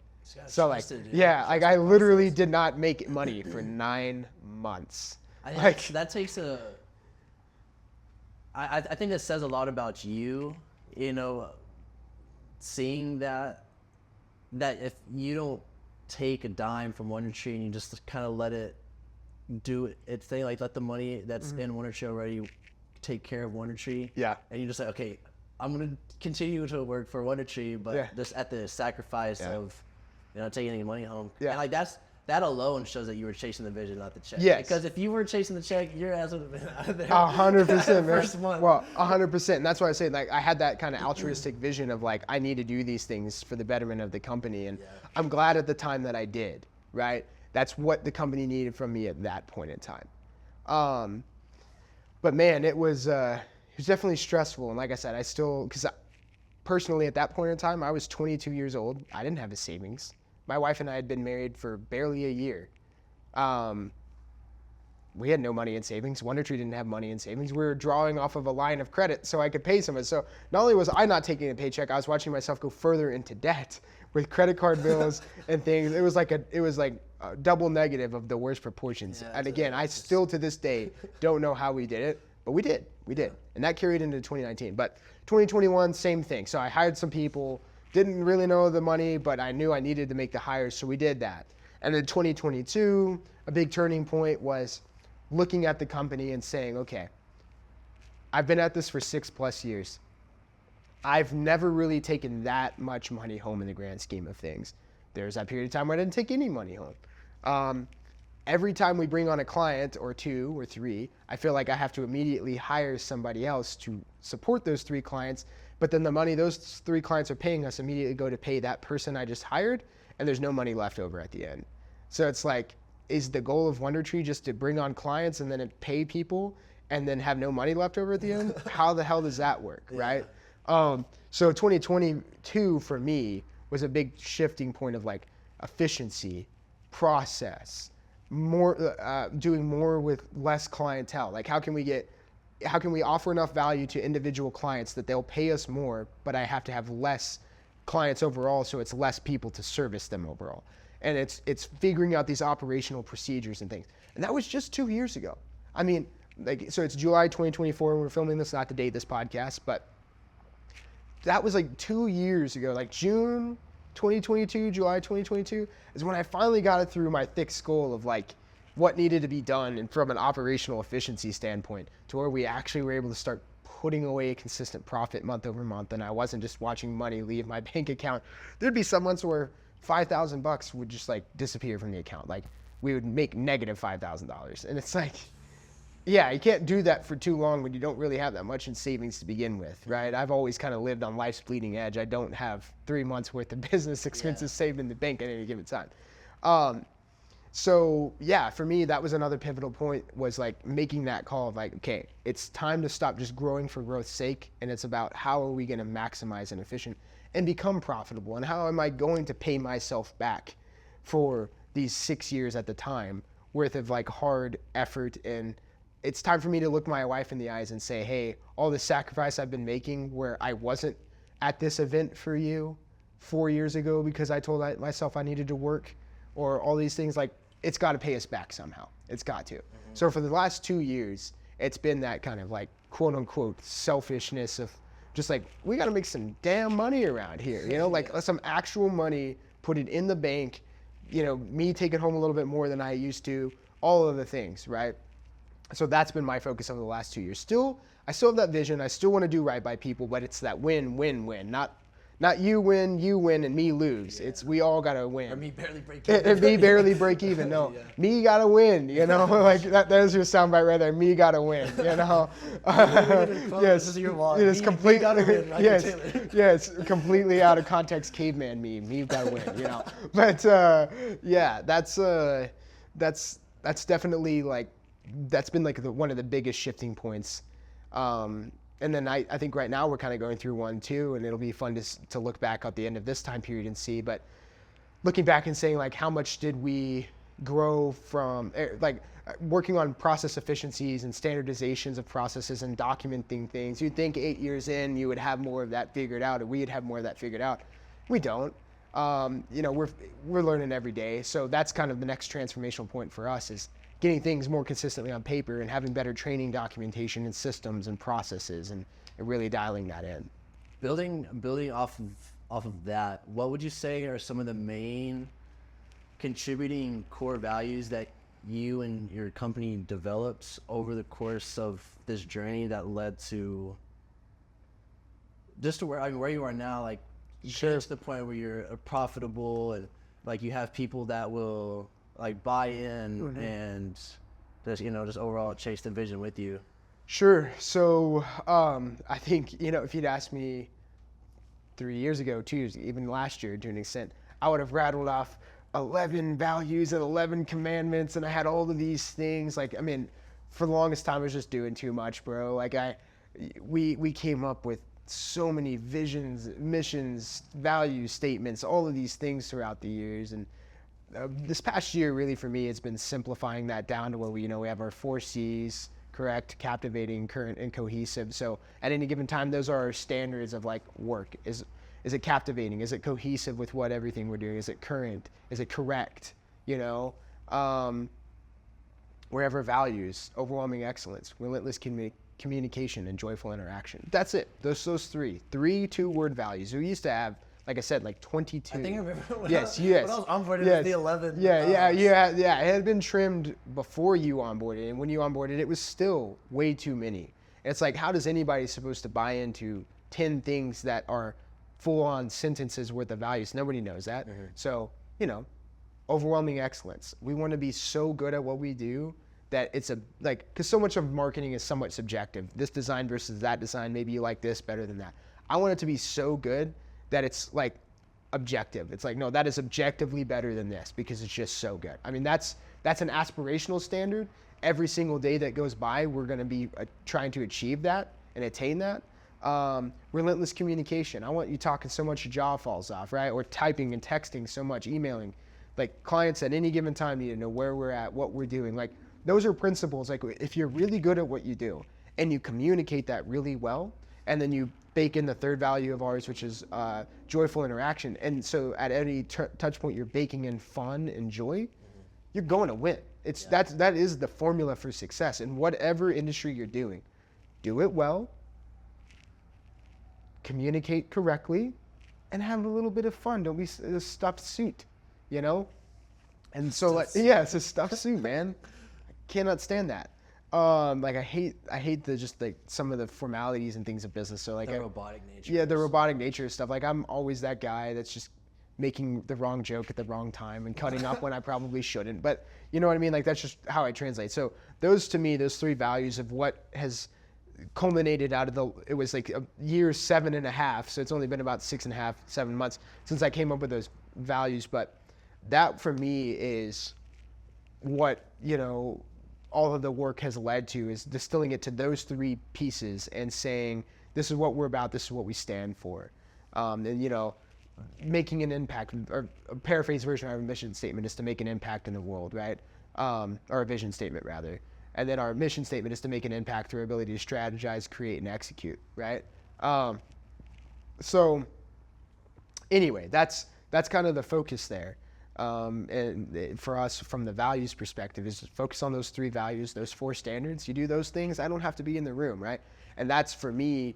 So like, yeah, like I literally did not make money for 9 months. That takes I think that says a lot about you, seeing that if you don't take a dime from Wundertre and you just kind of let it do its thing, like let the money that's in Wundertre already take care of Wundertre. Yeah. And you just like, okay, I'm gonna continue to work for Wundertre, but just at the sacrifice of, taking any money home. Yeah. And like that alone shows that you were chasing the vision, not the check. Yes. Because if you were chasing the check, your ass would have been out of there. 100%, man. First month. Well, 100%. And that's why I say, like, I had that kind of altruistic vision of like, I need to do these things for the betterment of the company. And I'm glad at the time that I did, right? That's what the company needed from me at that point in time. But man, it was definitely stressful. And like I said, because personally at that point in time, I was 22 years old. I didn't have a savings. My wife and I had been married for barely a year. We had no money in savings. Wundertre didn't have money in savings. We were drawing off of a line of credit so I could pay someone. So not only was I not taking a paycheck, I was watching myself go further into debt with credit card bills and things. It was like a double negative of the worst proportions. Yeah, and again, I still to this day don't know how we did it, but we did. And that carried into 2019. But 2021, same thing. So I hired some people. Didn't really know the money, but I knew I needed to make the hires, so we did that. And then 2022, a big turning point was looking at the company and saying, okay, I've been at this for 6+ years. I've never really taken that much money home in the grand scheme of things. There's that period of time where I didn't take any money home. Every time we bring on a client or 2 or 3, I feel like I have to immediately hire somebody else to support those 3 clients. But then the money those 3 clients are paying us immediately go to pay that person I just hired, and there's no money left over at the end. So it's like, is the goal of Wundertre just to bring on clients and then pay people and then have no money left over at the end? How the hell does that work, right? So 2022 for me was a big shifting point of like efficiency, process, more doing more with less clientele. Like how can we offer enough value to individual clients that they'll pay us more, but I have to have less clients overall, so it's less people to service them overall. And it's figuring out these operational procedures and things. And that was just 2 years ago. I mean, like, so it's July 2024 when we're filming this, not to date this podcast, but that was like 2 years ago, like June 2022, July 2022 is when I finally got it through my thick skull of like, what needed to be done and from an operational efficiency standpoint to where we actually were able to start putting away a consistent profit month over month. And I wasn't just watching money leave my bank account. There'd be some months where $5,000 would just like disappear from the account. Like we would make negative $5,000. And it's like, yeah, you can't do that for too long when you don't really have that much in savings to begin with, right? I've always kind of lived on life's bleeding edge. I don't have 3 months worth of business expenses saved in the bank at any given time. So yeah, for me, that was another pivotal point, was like making that call of like, okay, it's time to stop just growing for growth's sake. And it's about how are we going to maximize and efficient and become profitable? And how am I going to pay myself back for these 6 years at the time worth of like hard effort? And it's time for me to look my wife in the eyes and say, hey, all the sacrifice I've been making where I wasn't at this event for you 4 years ago because I told myself I needed to work, or all these things, like, it's got to pay us back somehow. It's got to. Mm-hmm. So for the last 2 years, it's been that kind of like quote unquote selfishness of just like, we got to make some damn money around here, like some actual money, put it in the bank, me taking home a little bit more than I used to, all of the things, right? So that's been my focus over the last 2 years. I still have that vision. I still want to do right by people, but it's that win-win-win, not you win, and me lose. Yeah. It's we all gotta win. Or me barely break even. And me barely break even. No, me gotta win. Like that's your soundbite right there. Me gotta win. Yes. This is your vlog. It's complete. Gotta win. Ryker Taylor. Yes. Completely out of context, caveman me. Me gotta win. But yeah, that's definitely like that's been like one of the biggest shifting points. And then I think right now we're kind of going through one too, and it'll be fun to look back at the end of this time period and see. But looking back and saying like, how much did we grow from working on process efficiencies and standardizations of processes and documenting things. You'd think 8 years in you would have more of that figured out, or we'd have more of that figured out. We don't. We're learning every day. So that's kind of the next transformational point for us, is getting things more consistently on paper and having better training documentation and systems and processes, and really dialing that in. Building off of that, what would you say are some of the main contributing core values that you and your company developed over the course of this journey that led to just to where you are now? Like, you get to the point where you're profitable, and like you have people that will like buy in and just overall chase the vision with you. Sure. So I think, if you'd asked me 3 years ago, 2 years, even last year to an extent, I would have rattled off 11 values and 11 commandments, and I had all of these things. Like, I mean, for the longest time I was just doing too much, bro. Like we came up with so many visions, missions, value statements, all of these things throughout the years. And this past year, really for me, it's been simplifying that down to where we have our 4 C's: correct, captivating, current, and cohesive. So at any given time, those are our standards of like work. Is it captivating? Is it cohesive with what everything we're doing? Is it current? Is it correct? Wherever values: overwhelming excellence, relentless communication, and joyful interaction. That's it. Those 3 2-word values. We used to have, like I said, like 22. I think I remember when When I was onboarded, it was the 11. Yeah. It had been trimmed before you onboarded, and when you onboarded, it was still way too many. It's like, how does anybody supposed to buy into 10 things that are full-on sentences worth of values? Nobody knows that. So, overwhelming excellence. We want to be so good at what we do that it's because so much of marketing is somewhat subjective. This design versus that design, maybe you like this better than that. I want it to be so good that it's like objective. It's like, no, that is objectively better than this because it's just so good. I mean, that's an aspirational standard. Every single day that goes by, we're going to be trying to achieve that and attain that. Relentless communication. I want you talking so much your jaw falls off, right? Or typing and texting so much, emailing. Like, clients at any given time need to know where we're at, what we're doing. Like, those are principles. Like, if you're really good at what you do and you communicate that really well, and then you bake in the 3rd value of ours, which is joyful interaction. And so at any touch point, you're baking in fun and joy, you're going to win. That is the formula for success in whatever industry you're doing. Do it well, communicate correctly, and have a little bit of fun. Don't be a stuffed suit, And so, it's a stuffed suit, man. I cannot stand that. I hate some of the formalities and things of business. So like the robotic nature. Yeah, the robotic nature of stuff. Like, I'm always that guy that's just making the wrong joke at the wrong time and cutting up when I probably shouldn't. But you know what I mean? Like, that's just how I translate. So those 3 values of what has culminated out of it was like a year 7.5. So it's only been about 6.5, 7 months since I came up with those values. But that for me is what, all of the work has led to, is distilling it to those 3 pieces and saying, this is what we're about, this is what we stand for. And, making an impact, or a paraphrase version of our mission statement is to make an impact in the world, right? Or a vision statement, rather. And then our mission statement is to make an impact through our ability to strategize, create, and execute, right? So anyway, that's kind of the focus there. And for us, from the values perspective, is to focus on those 3 values, those 4 standards. You do those things, I don't have to be in the room, right? And that's, for me,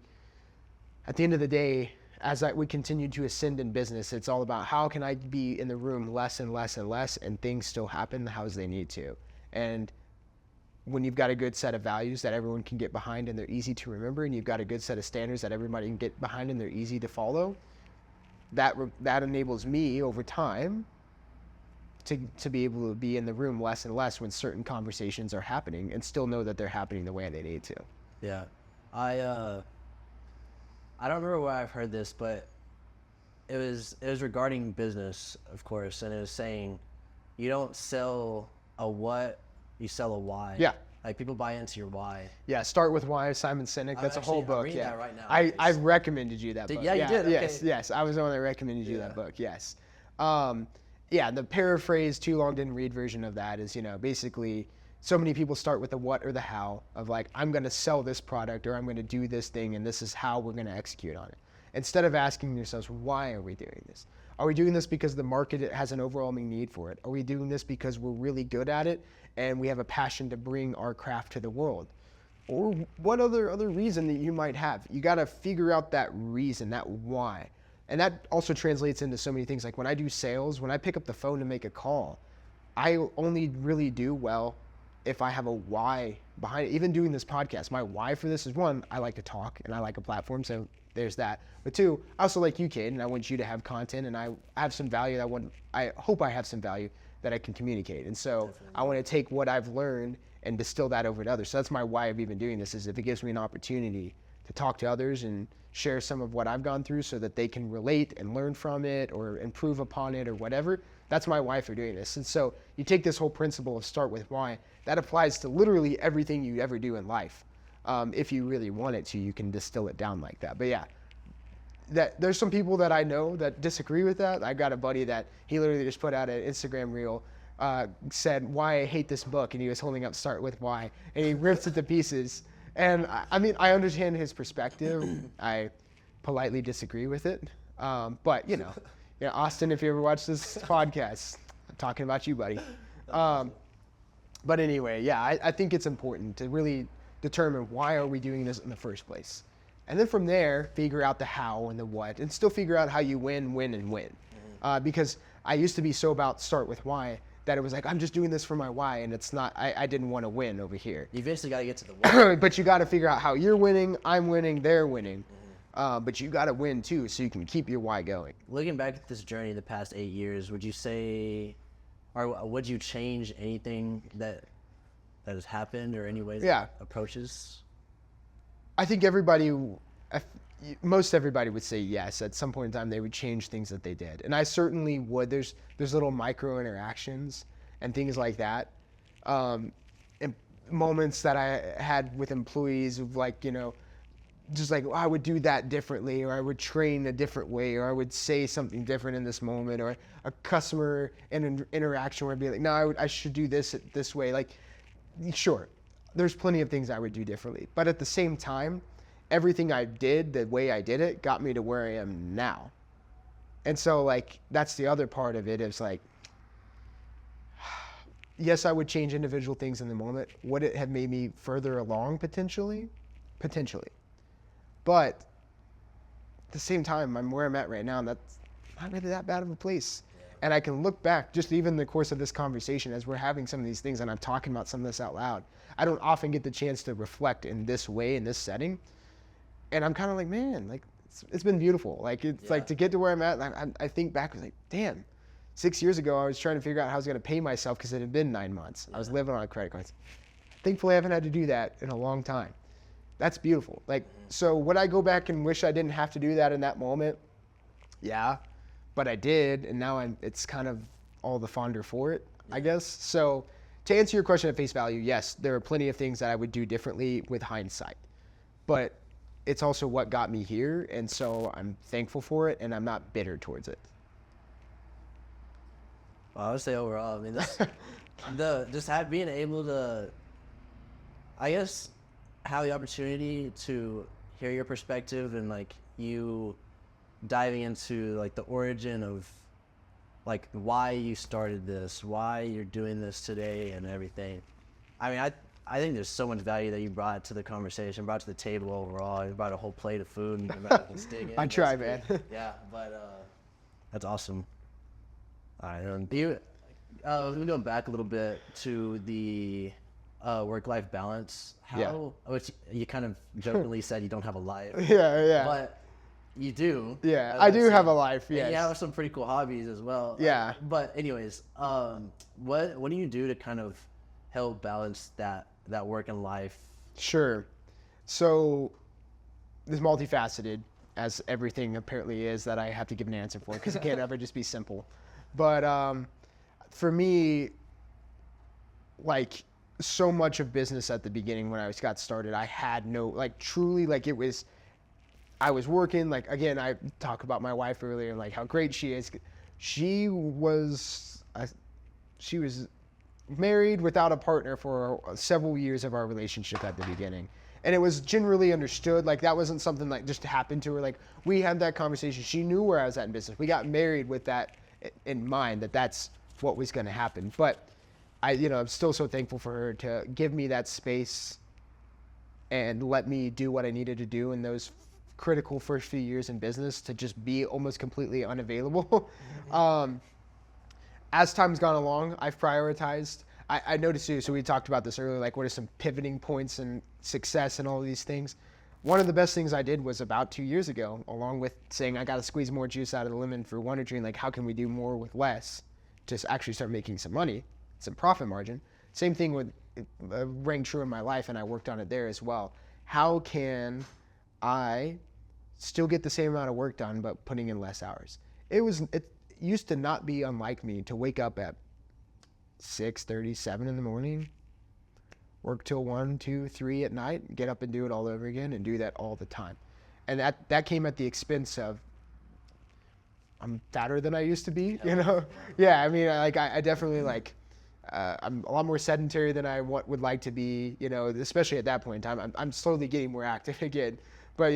at the end of the day, as we continue to ascend in business, it's all about how can I be in the room less and less and less, and things still happen how they need to. And when you've got a good set of values that everyone can get behind and they're easy to remember, and you've got a good set of standards that everybody can get behind and they're easy to follow, that enables me over time to be able to be in the room less and less when certain conversations are happening, and still know that they're happening the way they need to. Yeah. I don't remember where I've heard this, but it was regarding business, of course, and it was saying you don't sell a what, you sell a why. Yeah. Like, people buy into your why. Yeah, Start With Why, Simon Sinek. That's a whole book. I'm reading that right now. I recommended you that book. Yeah, you did? Yes, Okay. yes. I was the one that recommended you that book, yes. yeah, the paraphrase, too long didn't read version of that is, basically so many people start with the what or the how of like, I'm going to sell this product or I'm going to do this thing and this is how we're going to execute on it. Instead of asking yourselves, why are we doing this? Are we doing this because the market has an overwhelming need for it? Are we doing this because we're really good at it and we have a passion to bring our craft to the world? Or what other reason that you might have? You got to figure out that reason, that why. And that also translates into so many things. Like when I do sales, when I pick up the phone to make a call, I only really do well if I have a why behind it. Even doing this podcast, my why for this is one, I like to talk and I like a platform, so there's that. But two, I also like you, Cade, and I want you to have content and I have some value I hope I have some value that I can communicate. And so definitely. I want to take what I've learned and distill that over to others. So that's my why of even doing this, is if it gives me an opportunity to talk to others and share some of what I've gone through so that they can relate and learn from it or improve upon it or whatever. That's my why for doing this. And so you take this whole principle of start with why, that applies to literally everything you ever do in life. If you really want it to, you can distill it down like that. But yeah, there's some people that I know that disagree with that. I got a buddy that he literally just put out an Instagram reel, said why I hate this book, and he was holding up start with why, and he rips it to pieces. And I mean, I understand his perspective. I politely disagree with it. But Austin, if you ever watch this podcast, I'm talking about you, buddy. But anyway, yeah, I think it's important to really determine why are we doing this in the first place. And then from there, figure out the how and the what, and still figure out how you win. Because I used to be so about start with why that it was like, I'm just doing this for my why, and it's not, I didn't want to win over here. You eventually got to get to the why. But you got to figure out how you're winning, I'm winning, they're winning. But you got to win too, so you can keep your why going. Looking back at this journey the past 8 years, would you say, or would you change anything that has happened or any ways, approaches? I think most everybody would say yes. At some point in time, they would change things that they did. And I certainly would. There's little micro interactions and things like that. And moments that I had with employees of like, just like, I would do that differently, or I would train a different way, or I would say something different in this moment, or a customer in an interaction where I'd be like, no, I should do this way. Like, sure, there's plenty of things I would do differently. But at the same time, everything I did, the way I did it, got me to where I am now. And so, like, that's the other part of it, is like, yes, I would change individual things in the moment. Would it have made me further along potentially? Potentially. But at the same time, I'm where I'm at right now, and that's not really that bad of a place. Yeah. And I can look back, just even in the course of this conversation, as we're having some of these things and I'm talking about some of this out loud, I don't often get the chance to reflect in this way, in this setting. And I'm kind of like, man, like, it's been beautiful. Like, it's like to get to where I'm at, I think back, I was like, damn, 6 years ago, I was trying to figure out how I was going to pay myself because it had been 9 months. I was living on credit cards. Thankfully, I haven't had to do that in a long time. That's beautiful. Like, so would I go back and wish I didn't have to do that in that moment? Yeah, but I did, and now it's kind of all the fonder for it, I guess. So to answer your question at face value, yes, there are plenty of things that I would do differently with hindsight, but it's also what got me here, and so I'm thankful for it, and I'm not bitter towards it. Well, I would say overall, I mean, being able to, I guess, have the opportunity to hear your perspective and like you diving into like the origin of like why you started this, why you're doing this today and everything. I mean, I think there's so much value that you brought to the conversation, brought to the table overall. You brought a whole plate of food and steak. I try, man. Yeah, but that's awesome. All right, we're going back a little bit to the work-life balance. Which you kind of jokingly said you don't have a life. Yeah. But you do. Yeah, I do have a life, yes. And you have some pretty cool hobbies as well. Yeah. But anyways, what do you do to kind of help balance that work and life? Sure. So it's multifaceted, as everything apparently is that I have to give an answer for, because it can't ever just be simple. But for me, like, so much of business at the beginning when I got started, I had no, like, truly, like, I was working, like, again, I talked about my wife earlier, like how great she is. She was she was married without a partner for several years of our relationship at the beginning. And it was generally understood, like that wasn't something like just happened to her. Like we had that conversation. She knew where I was at in business. We got married with that in mind, that that's what was going to happen. But I'm still so thankful for her to give me that space and let me do what I needed to do in those critical first few years in business, to just be almost completely unavailable. As time's gone along, I've prioritized. I noticed too, so we talked about this earlier, like what are some pivoting points in success and all of these things. One of the best things I did was about 2 years ago, along with saying I got to squeeze more juice out of the lemon for Wundertre, and like how can we do more with less, just actually start making some money, some profit margin. Same thing with rang true in my life, and I worked on it there as well. How can I still get the same amount of work done but putting in less hours? It used to not be unlike me to wake up at 6:30, 7 in the morning, work till 1, 2, 3 at night, get up and do it all over again, and do that all the time. And that came at the expense of I'm fatter than I used to be, Yeah, I mean, I definitely I'm a lot more sedentary than I would like to be, especially at that point in time. I'm slowly getting more active again. But,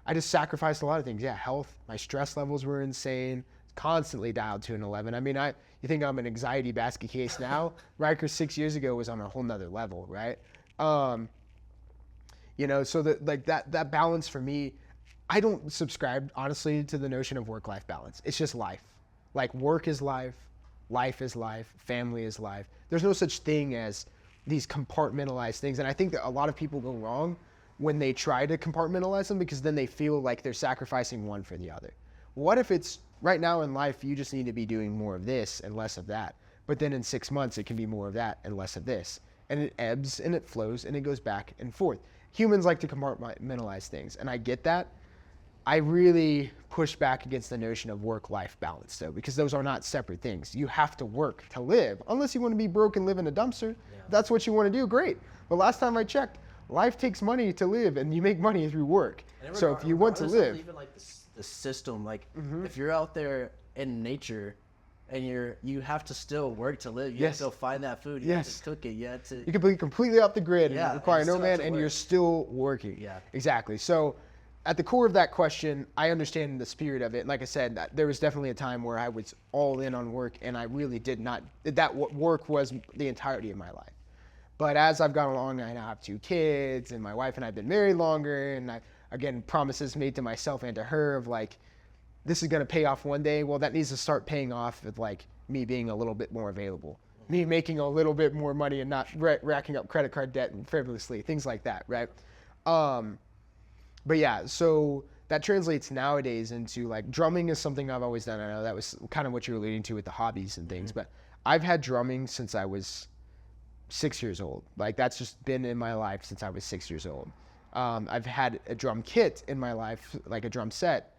I just sacrificed a lot of things. Yeah, health, my stress levels were insane, constantly dialed to an 11. I mean, you think I'm an anxiety basket case now? Ryker 6 years ago was on a whole nother level, right? So that balance for me, I don't subscribe, honestly, to the notion of work-life balance. It's just life. Like work is life is life, family is life. There's no such thing as these compartmentalized things. And I think that a lot of people go wrong when they try to compartmentalize them, because then they feel like they're sacrificing one for the other. What if it's right now in life, you just need to be doing more of this and less of that. But then in 6 months, it can be more of that and less of this. And it ebbs and it flows and it goes back and forth. Humans like to compartmentalize things. And I get that. I really push back against the notion of work-life balance, though, because those are not separate things. You have to work to live, unless you want to be broke and live in a dumpster. Yeah. If that's what you want to do, great. But last time I checked, life takes money to live, and you make money through work. So if you want to live, even like the system, if you're out there in nature, and you have to still work to live. You have to still find that food. You have to cook it. You can be completely off the grid and require no man, and you're still working. Yeah, exactly. So at the core of that question, I understand the spirit of it. Like I said, there was definitely a time where I was all in on work, and I really did not. That work was the entirety of my life. But as I've gone along, I now have 2 kids, and my wife and I have been married longer, and again, promises made to myself and to her of this is going to pay off one day. Well, that needs to start paying off with me being a little bit more available, me making a little bit more money and not racking up credit card debt frivolously, things like that, right? But yeah, so that translates nowadays into drumming is something I've always done. I know that was kind of what you're alluding to with the hobbies and things, but I've had drumming since I was 6 years old. That's just been in my life since I was 6 years old. I've had a drum kit in my life, like a drum set,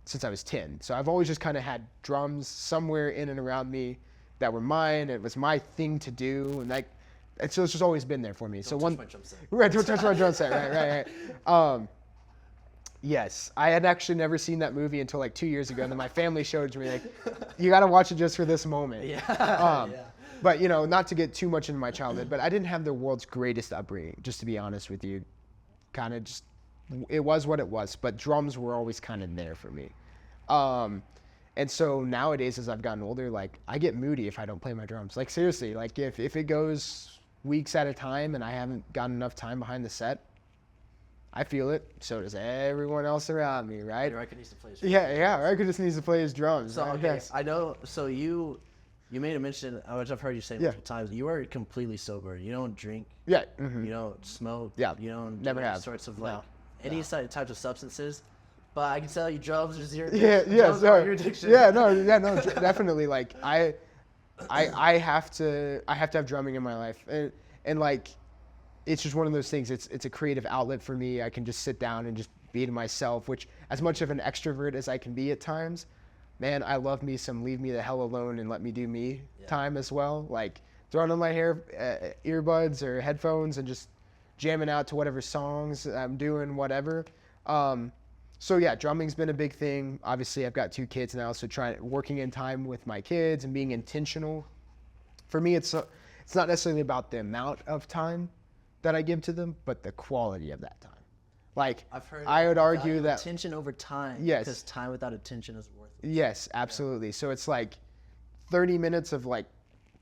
since I was 10. So I've always just kind of had drums somewhere in and around me that were mine. It was my thing to do, and so it's just always been there for me. Don't touch my drum set. Right, don't touch my drum set. Right. Yes, I had actually never seen that movie until 2 years ago, and then my family showed it to me. You got to watch it just for this moment. Yeah. But not to get too much into my childhood, but I didn't have the world's greatest upbringing, just to be honest with you. Kind of just, it was what it was, but drums were always kind of there for me. And so nowadays, as I've gotten older, I get moody if I don't play my drums. Seriously, if it goes weeks at a time and I haven't gotten enough time behind the set, I feel it. So does everyone else around me, right? Ryker needs to play his drums. Yeah, Ryker just needs to play his drums. So, right? okay, yes. I know, so you made a mention, which I've heard you say multiple times, you are completely sober. You don't drink. Yeah. Mm-hmm. You don't smoke. Yeah. You don't never do have sorts of any types of substances. But I can tell you drums is your your addiction. No, definitely. I have to have drumming in my life, and it's just one of those things. It's a creative outlet for me. I can just sit down and just be to myself, which, as much of an extrovert as I can be at times, man, I love me some leave me the hell alone and let me do me time as well. Throwing on my earbuds or headphones and just jamming out to whatever songs I'm doing, whatever. So yeah, drumming's been a big thing. Obviously, I've got 2 kids now, so working in time with my kids and being intentional. For me, it's not necessarily about the amount of time that I give to them, but the quality of that time. Like, I've heard I would argue value that attention over time. Yes. Because time without attention is worthless. yes, absolutely. So it's like 30 minutes of like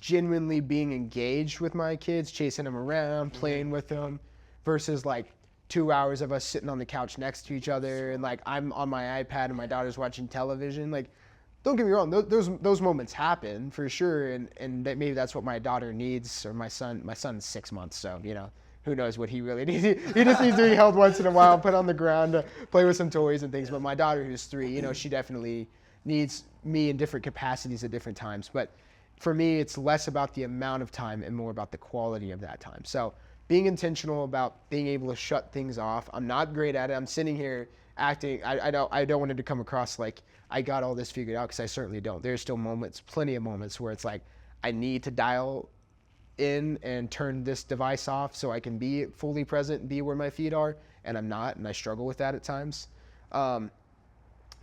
genuinely being engaged with my kids, chasing them around, playing with them, versus like 2 hours of us sitting on the couch next to each other and like I'm on my iPad and my daughter's watching television. Like, don't get me wrong, those moments happen for sure, and that maybe that's what my daughter needs, or my son's 6 months, so you know, who knows what he really needs. He just needs to be held once in a while, put on the ground, to play with some toys and things. But my daughter, who's 3, you know, she definitely needs me in different capacities at different times. But for me, it's less about the amount of time and more about the quality of that time. So being intentional about being able to shut things off. I'm not great at it. I'm sitting here acting. I don't want it to come across like I got all this figured out, because I certainly don't. There's still moments, plenty of moments, where it's like I need to dial in and turn this device off so I can be fully present and be where my feet are, and I'm not, and I struggle with that at times.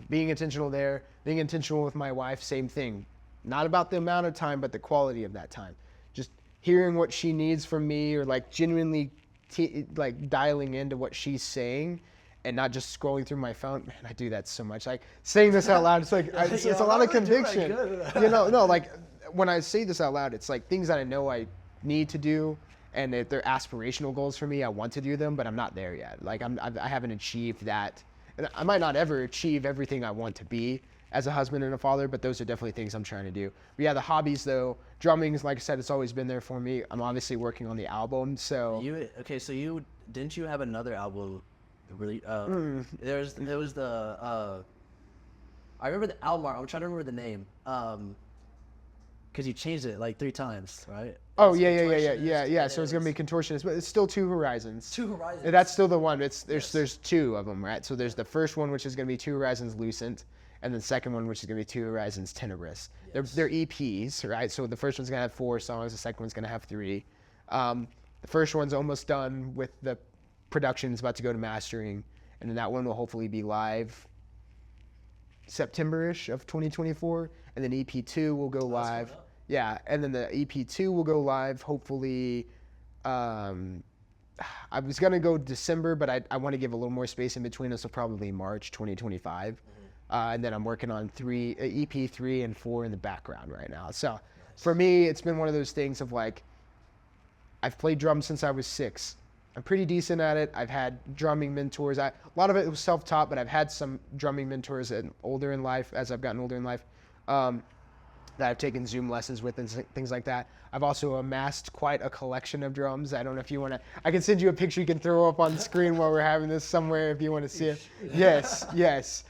Being intentional there, being intentional with my wife, same thing. Not about the amount of time, but the quality of that time. Just hearing what she needs from me, or like genuinely like dialing into what she's saying, and not just scrolling through my phone. Man, I do that so much. Like saying this out loud, it's like it's a lot of conviction. You know, no, like when I say this out loud, it's like things that I know I need to do, and if they're aspirational goals for me, I want to do them, but I'm not there yet. Like I haven't achieved that, and I might not ever achieve everything I want to be as a husband and a father, but those are definitely things I'm trying to do. But yeah, the hobbies though, drumming is, like I said, it's always been there for me. I'm obviously working on the album, so. So didn't you have another album? Really, there was the I remember the album art. I'm trying to remember the name. Because you changed it like 3 times, right? Oh yeah. So it's gonna be Contortionist, but it's still Two Horizons. Two Horizons. And that's still the one. There's 2 of them, right? So there's the first one, which is gonna be Two Horizons Lucent, and the second one, which is gonna be Two Horizons Tenebrous. Yes. They're EPs, right? So the first one's gonna have 4 songs. The second one's gonna have 3. The first one's almost done with the production's about to go to mastering, and then that one will hopefully be live September-ish of 2024, and then EP2 will go live. Yeah, and then the EP2 will go live hopefully. I was gonna go December, but I want to give a little more space in between us, so probably March 2025. And then I'm working on EP 3 and 4 in the background right now. So for me, it's been one of those things of like, I've played drums since I was 6. I'm pretty decent at it. I've had drumming mentors. A lot of it was self-taught, but I've had some drumming mentors as I've gotten older in life, that I've taken Zoom lessons with and things like that. I've also amassed quite a collection of drums. I don't know if you want to, I can send you a picture you can throw up on the screen while we're having this somewhere if you want to see it. Yes.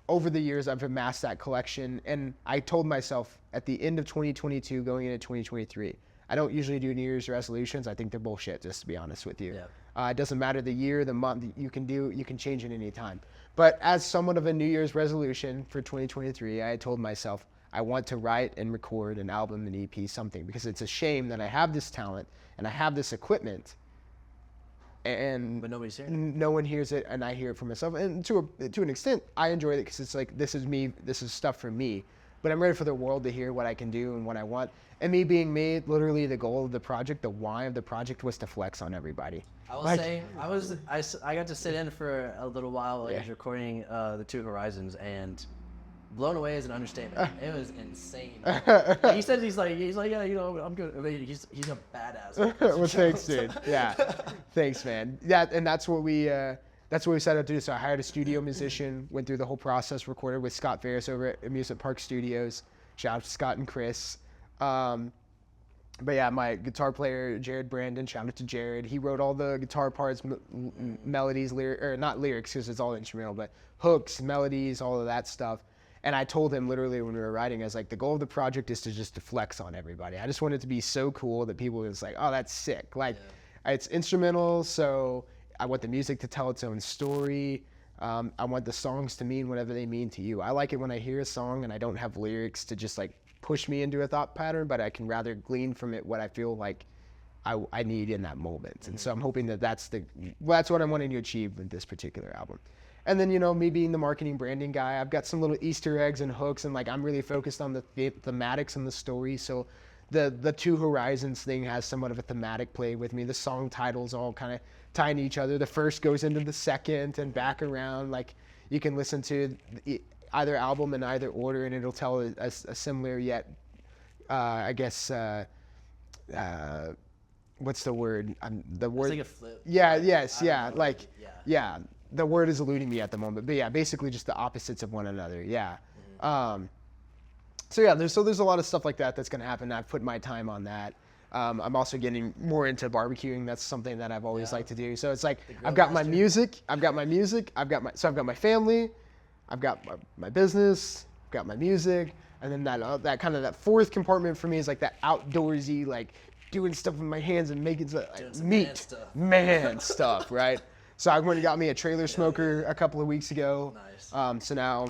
Over the years, I've amassed that collection, and I told myself at the end of 2022, going into 2023, I don't usually do New Year's resolutions. I think they're bullshit, just to be honest with you. Yeah. It doesn't matter the year, the month, you can change it any time. But as somewhat of a New Year's resolution for 2023, I told myself, I want to write and record an album, an EP, something, because it's a shame that I have this talent and I have this equipment, but nobody's hearing it. No one hears it, and I hear it for myself. And to an extent, I enjoy it because it's like, this is me, this is stuff for me. But I'm ready for the world to hear what I can do and what I want. And me being me, literally the goal of the project, the why of the project was to flex on everybody. I will say, I got to sit in for a little while while I was recording the Two Horizons, and blown away is an understatement. It was insane. He says he's like, yeah, you know, I'm good. I mean, he's a badass. Well, thanks, dude. Yeah, thanks, man. That's what we set out to do. So I hired a studio musician, went through the whole process, recorded with Scott Ferris over at Amusement Park Studios. Shout out to Scott and Chris. But yeah, my guitar player, Jared Brandon, shout out to Jared. He wrote all the guitar parts, melodies, not lyrics because it's all instrumental, but hooks, melodies, all of that stuff. And I told him literally when we were writing, I was like, the goal of the project is to flex on everybody. I just want it to be so cool that people are just like, oh, that's sick. Like, it's instrumental, so I want the music to tell its own story. I want the songs to mean whatever they mean to you. I like it when I hear a song and I don't have lyrics to just like push me into a thought pattern, but I can rather glean from it what I feel like I need in that moment. And so I'm hoping that's what I'm wanting to achieve with this particular album. And then, me being the marketing branding guy, I've got some little Easter eggs and hooks, and like I'm really focused on the thematics and the story. So the Two Horizons thing has somewhat of a thematic play with me. The song titles all kind of tie into each other. The first goes into the second and back around. Like you can listen to either album in either order, and it'll tell a similar yet, I guess, what's the word? The word. It's like a flip. Yeah. Yes. Yeah. know, Like. yeah. Yeah. The word is eluding me at the moment, but yeah, basically just the opposites of one another. Yeah. So yeah, there's a lot of stuff like that that's gonna happen. I've put my time on that. I'm also getting more into barbecuing. That's something that I've always liked to do. So it's like I've got my music, I've got my family, I've got my business, I've got my music, and then that kind of that fourth compartment for me is like that outdoorsy, like doing stuff with my hands and making meat, man stuff, right? So I went and got me a trailer smoker a couple of weeks ago. Nice. So now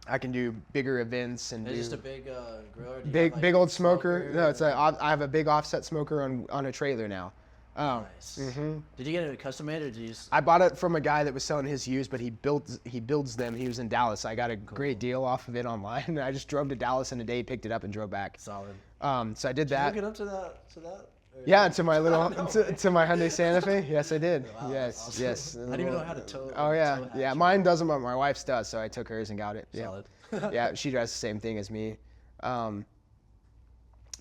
I can do bigger events and It's do just a big grill. big old smoker. No, I have a big offset smoker on a trailer now. Nice. Did you get it custom made or did you just? I bought it from a guy that was selling his used, but he builds them. He was in Dallas. I got a great deal off of it online, and I just drove to Dallas in a day, picked it up, and drove back. Solid. So I did that. Did you hook it up to that? Yeah, to my little to my Hyundai Santa Fe. Yes, I did. Wow, yes, awesome. yes. I didn't even know how to tow. Oh yeah, tow yeah. hatch. Mine doesn't, but my wife's does, so I took hers and got it. Yeah. Solid. Yeah, she does the same thing as me. But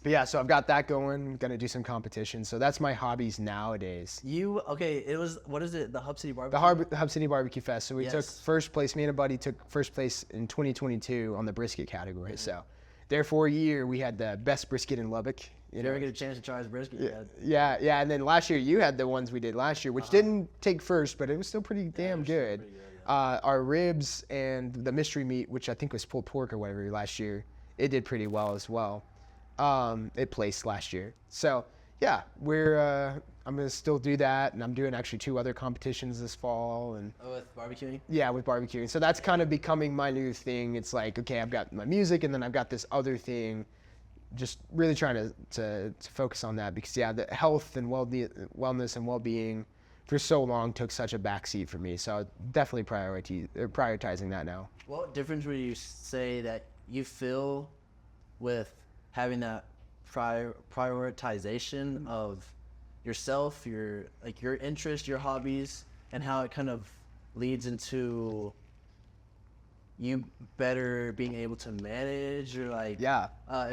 yeah, so I've got that going. Gonna do some competition. So that's my hobbies nowadays. It was, what is it? The Hub City Barbecue? The Hub City Barbecue Fest. So we took Yes. first place. Me and a buddy took first place in 2022 on the brisket category. So there for a year, we had the best brisket in Lubbock. You never get a chance to try his brisket. Yeah. And then last year you had the ones we did last year, which didn't take first, but it was still pretty damn good. Our ribs and the mystery meat, which I think was pulled pork or whatever last year, it did pretty well as well. It placed last year. So yeah, I'm gonna still do that, and I'm doing actually 2 other competitions this fall. And With barbecuing? yeah, with barbecuing. So that's kind of becoming my new thing. It's like, okay, I've got my music, and then I've got this other thing. Just really trying to focus on that because the health and wellness and well-being for so long took such a backseat for me. So definitely prioritizing that now. What difference would you say that you feel with having that prioritization of yourself, your interests, your hobbies, and how it kind of leads into you better being able to manage or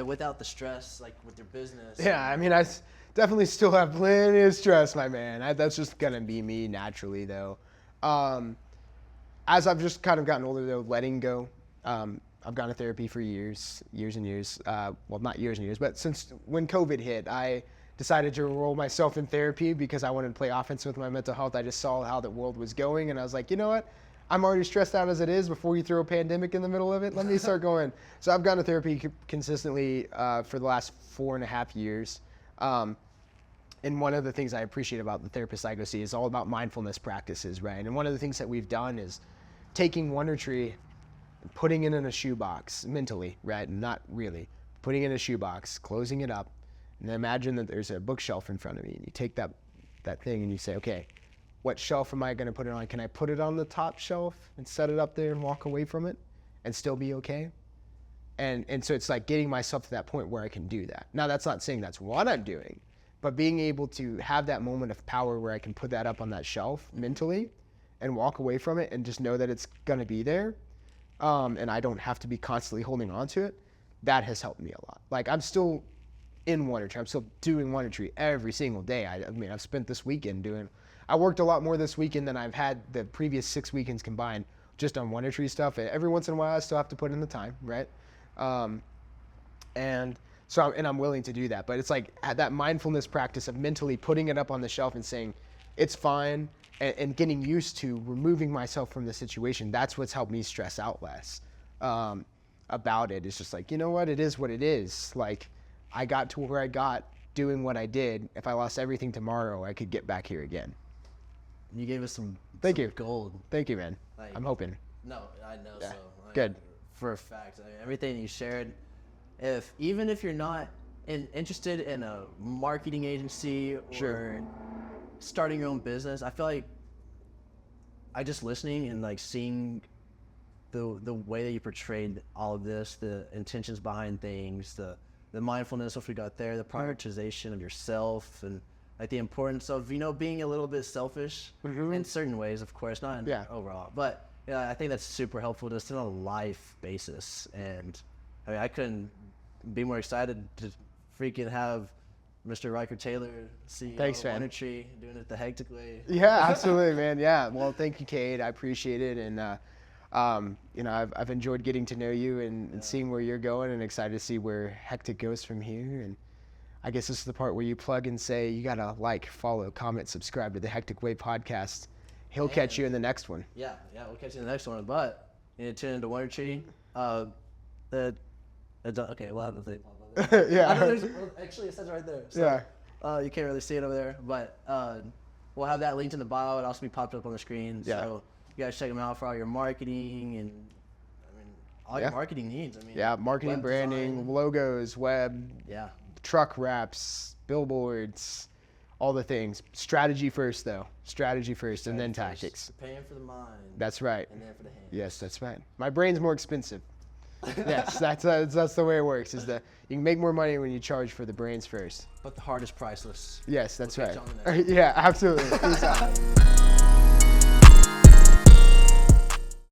without the stress, like with your business? Yeah, I mean, definitely still have plenty of stress, my man. That's just gonna be me naturally, though. As I've just kind of gotten older, though, letting go. I've gone to therapy for years and years. Well, not years and years, but since when COVID hit, I decided to enroll myself in therapy because I wanted to play offense with my mental health. I just saw how the world was going, and I was like, you know what? I'm already stressed out as it is before you throw a pandemic in the middle of it. Let me start going. So I've gone to therapy consistently for the last 4.5 years. And one of the things I appreciate about the therapist I go see is all about mindfulness practices, right? And one of the things that we've done is taking Wundertre and putting it in a shoebox mentally, right? Not really. Putting it in a shoebox, closing it up, and then imagine that there's a bookshelf in front of me. And you take that thing and you say, okay, what shelf am I going to put it on? Can I put it on the top shelf and set it up there and walk away from it and still be okay? And so it's like getting myself to that point where I can do that. Now, that's not saying that's what I'm doing, but being able to have that moment of power where I can put that up on that shelf mentally and walk away from it and just know that it's going to be there, and I don't have to be constantly holding on to it, that has helped me a lot. Like, I'm still in Wundertre. I'm still doing Wundertre every single day. I mean, I've spent this weekend I worked a lot more this weekend than I've had the previous 6 weekends combined just on Wundertre stuff. Every once in a while, I still have to put in the time, right? And I'm willing to do that. But it's like that mindfulness practice of mentally putting it up on the shelf and saying, it's fine, and getting used to removing myself from the situation. That's what's helped me stress out less about it. It's just like, you know what? It is what it is. Like, I got to where I got doing what I did. If I lost everything tomorrow, I could get back here again. You gave us some gold. Thank you, man. Like, I'm hoping. No, I know. Yeah. So Good. For a fact, everything you shared. Even if you're not interested in a marketing agency or starting your own business, I feel like I just listening and like seeing the way that you portrayed all of this, the intentions behind things, the mindfulness, which we got there, the prioritization of yourself, and like the importance of, you know, being a little bit selfish in certain ways, of course, not in overall, but yeah, I think that's super helpful just on a life basis. And I mean, I couldn't be more excited to freaking have Mr. Ryker Taylor, CEO of Wundertre, doing it the hectic way. Yeah, absolutely, man. Yeah. Well, thank you, Cade. I appreciate it. And, you know, I've enjoyed getting to know you and seeing where you're going, and excited to see where Hectic goes from here. And I guess this is the part where you plug and say, you got to like, follow, comment, subscribe to the Hectic Way podcast. He'll catch you in the next one. Yeah, we'll catch you in the next one. But you need to tune into Wundertre. Okay, we'll have to think. Yeah. Actually, it says it right there. So, you can't really see it over there, but we'll have that linked in the bio. It'll also be popped up on the screen. Yeah. So you guys check them out for all your marketing and all your marketing needs. Marketing, branding, design, logos, web, truck wraps, billboards, all the things. Strategy first, though. Strategy first, and then tactics. Paying for the mind. That's right. And then for the hands. Yes, that's right. My brain's more expensive. Yes, that's the way it works. Is that you can make more money when you charge for the brains first. But the heart is priceless. Yes, that's We'll right. catch you on the next one. Yeah, absolutely. Peace out.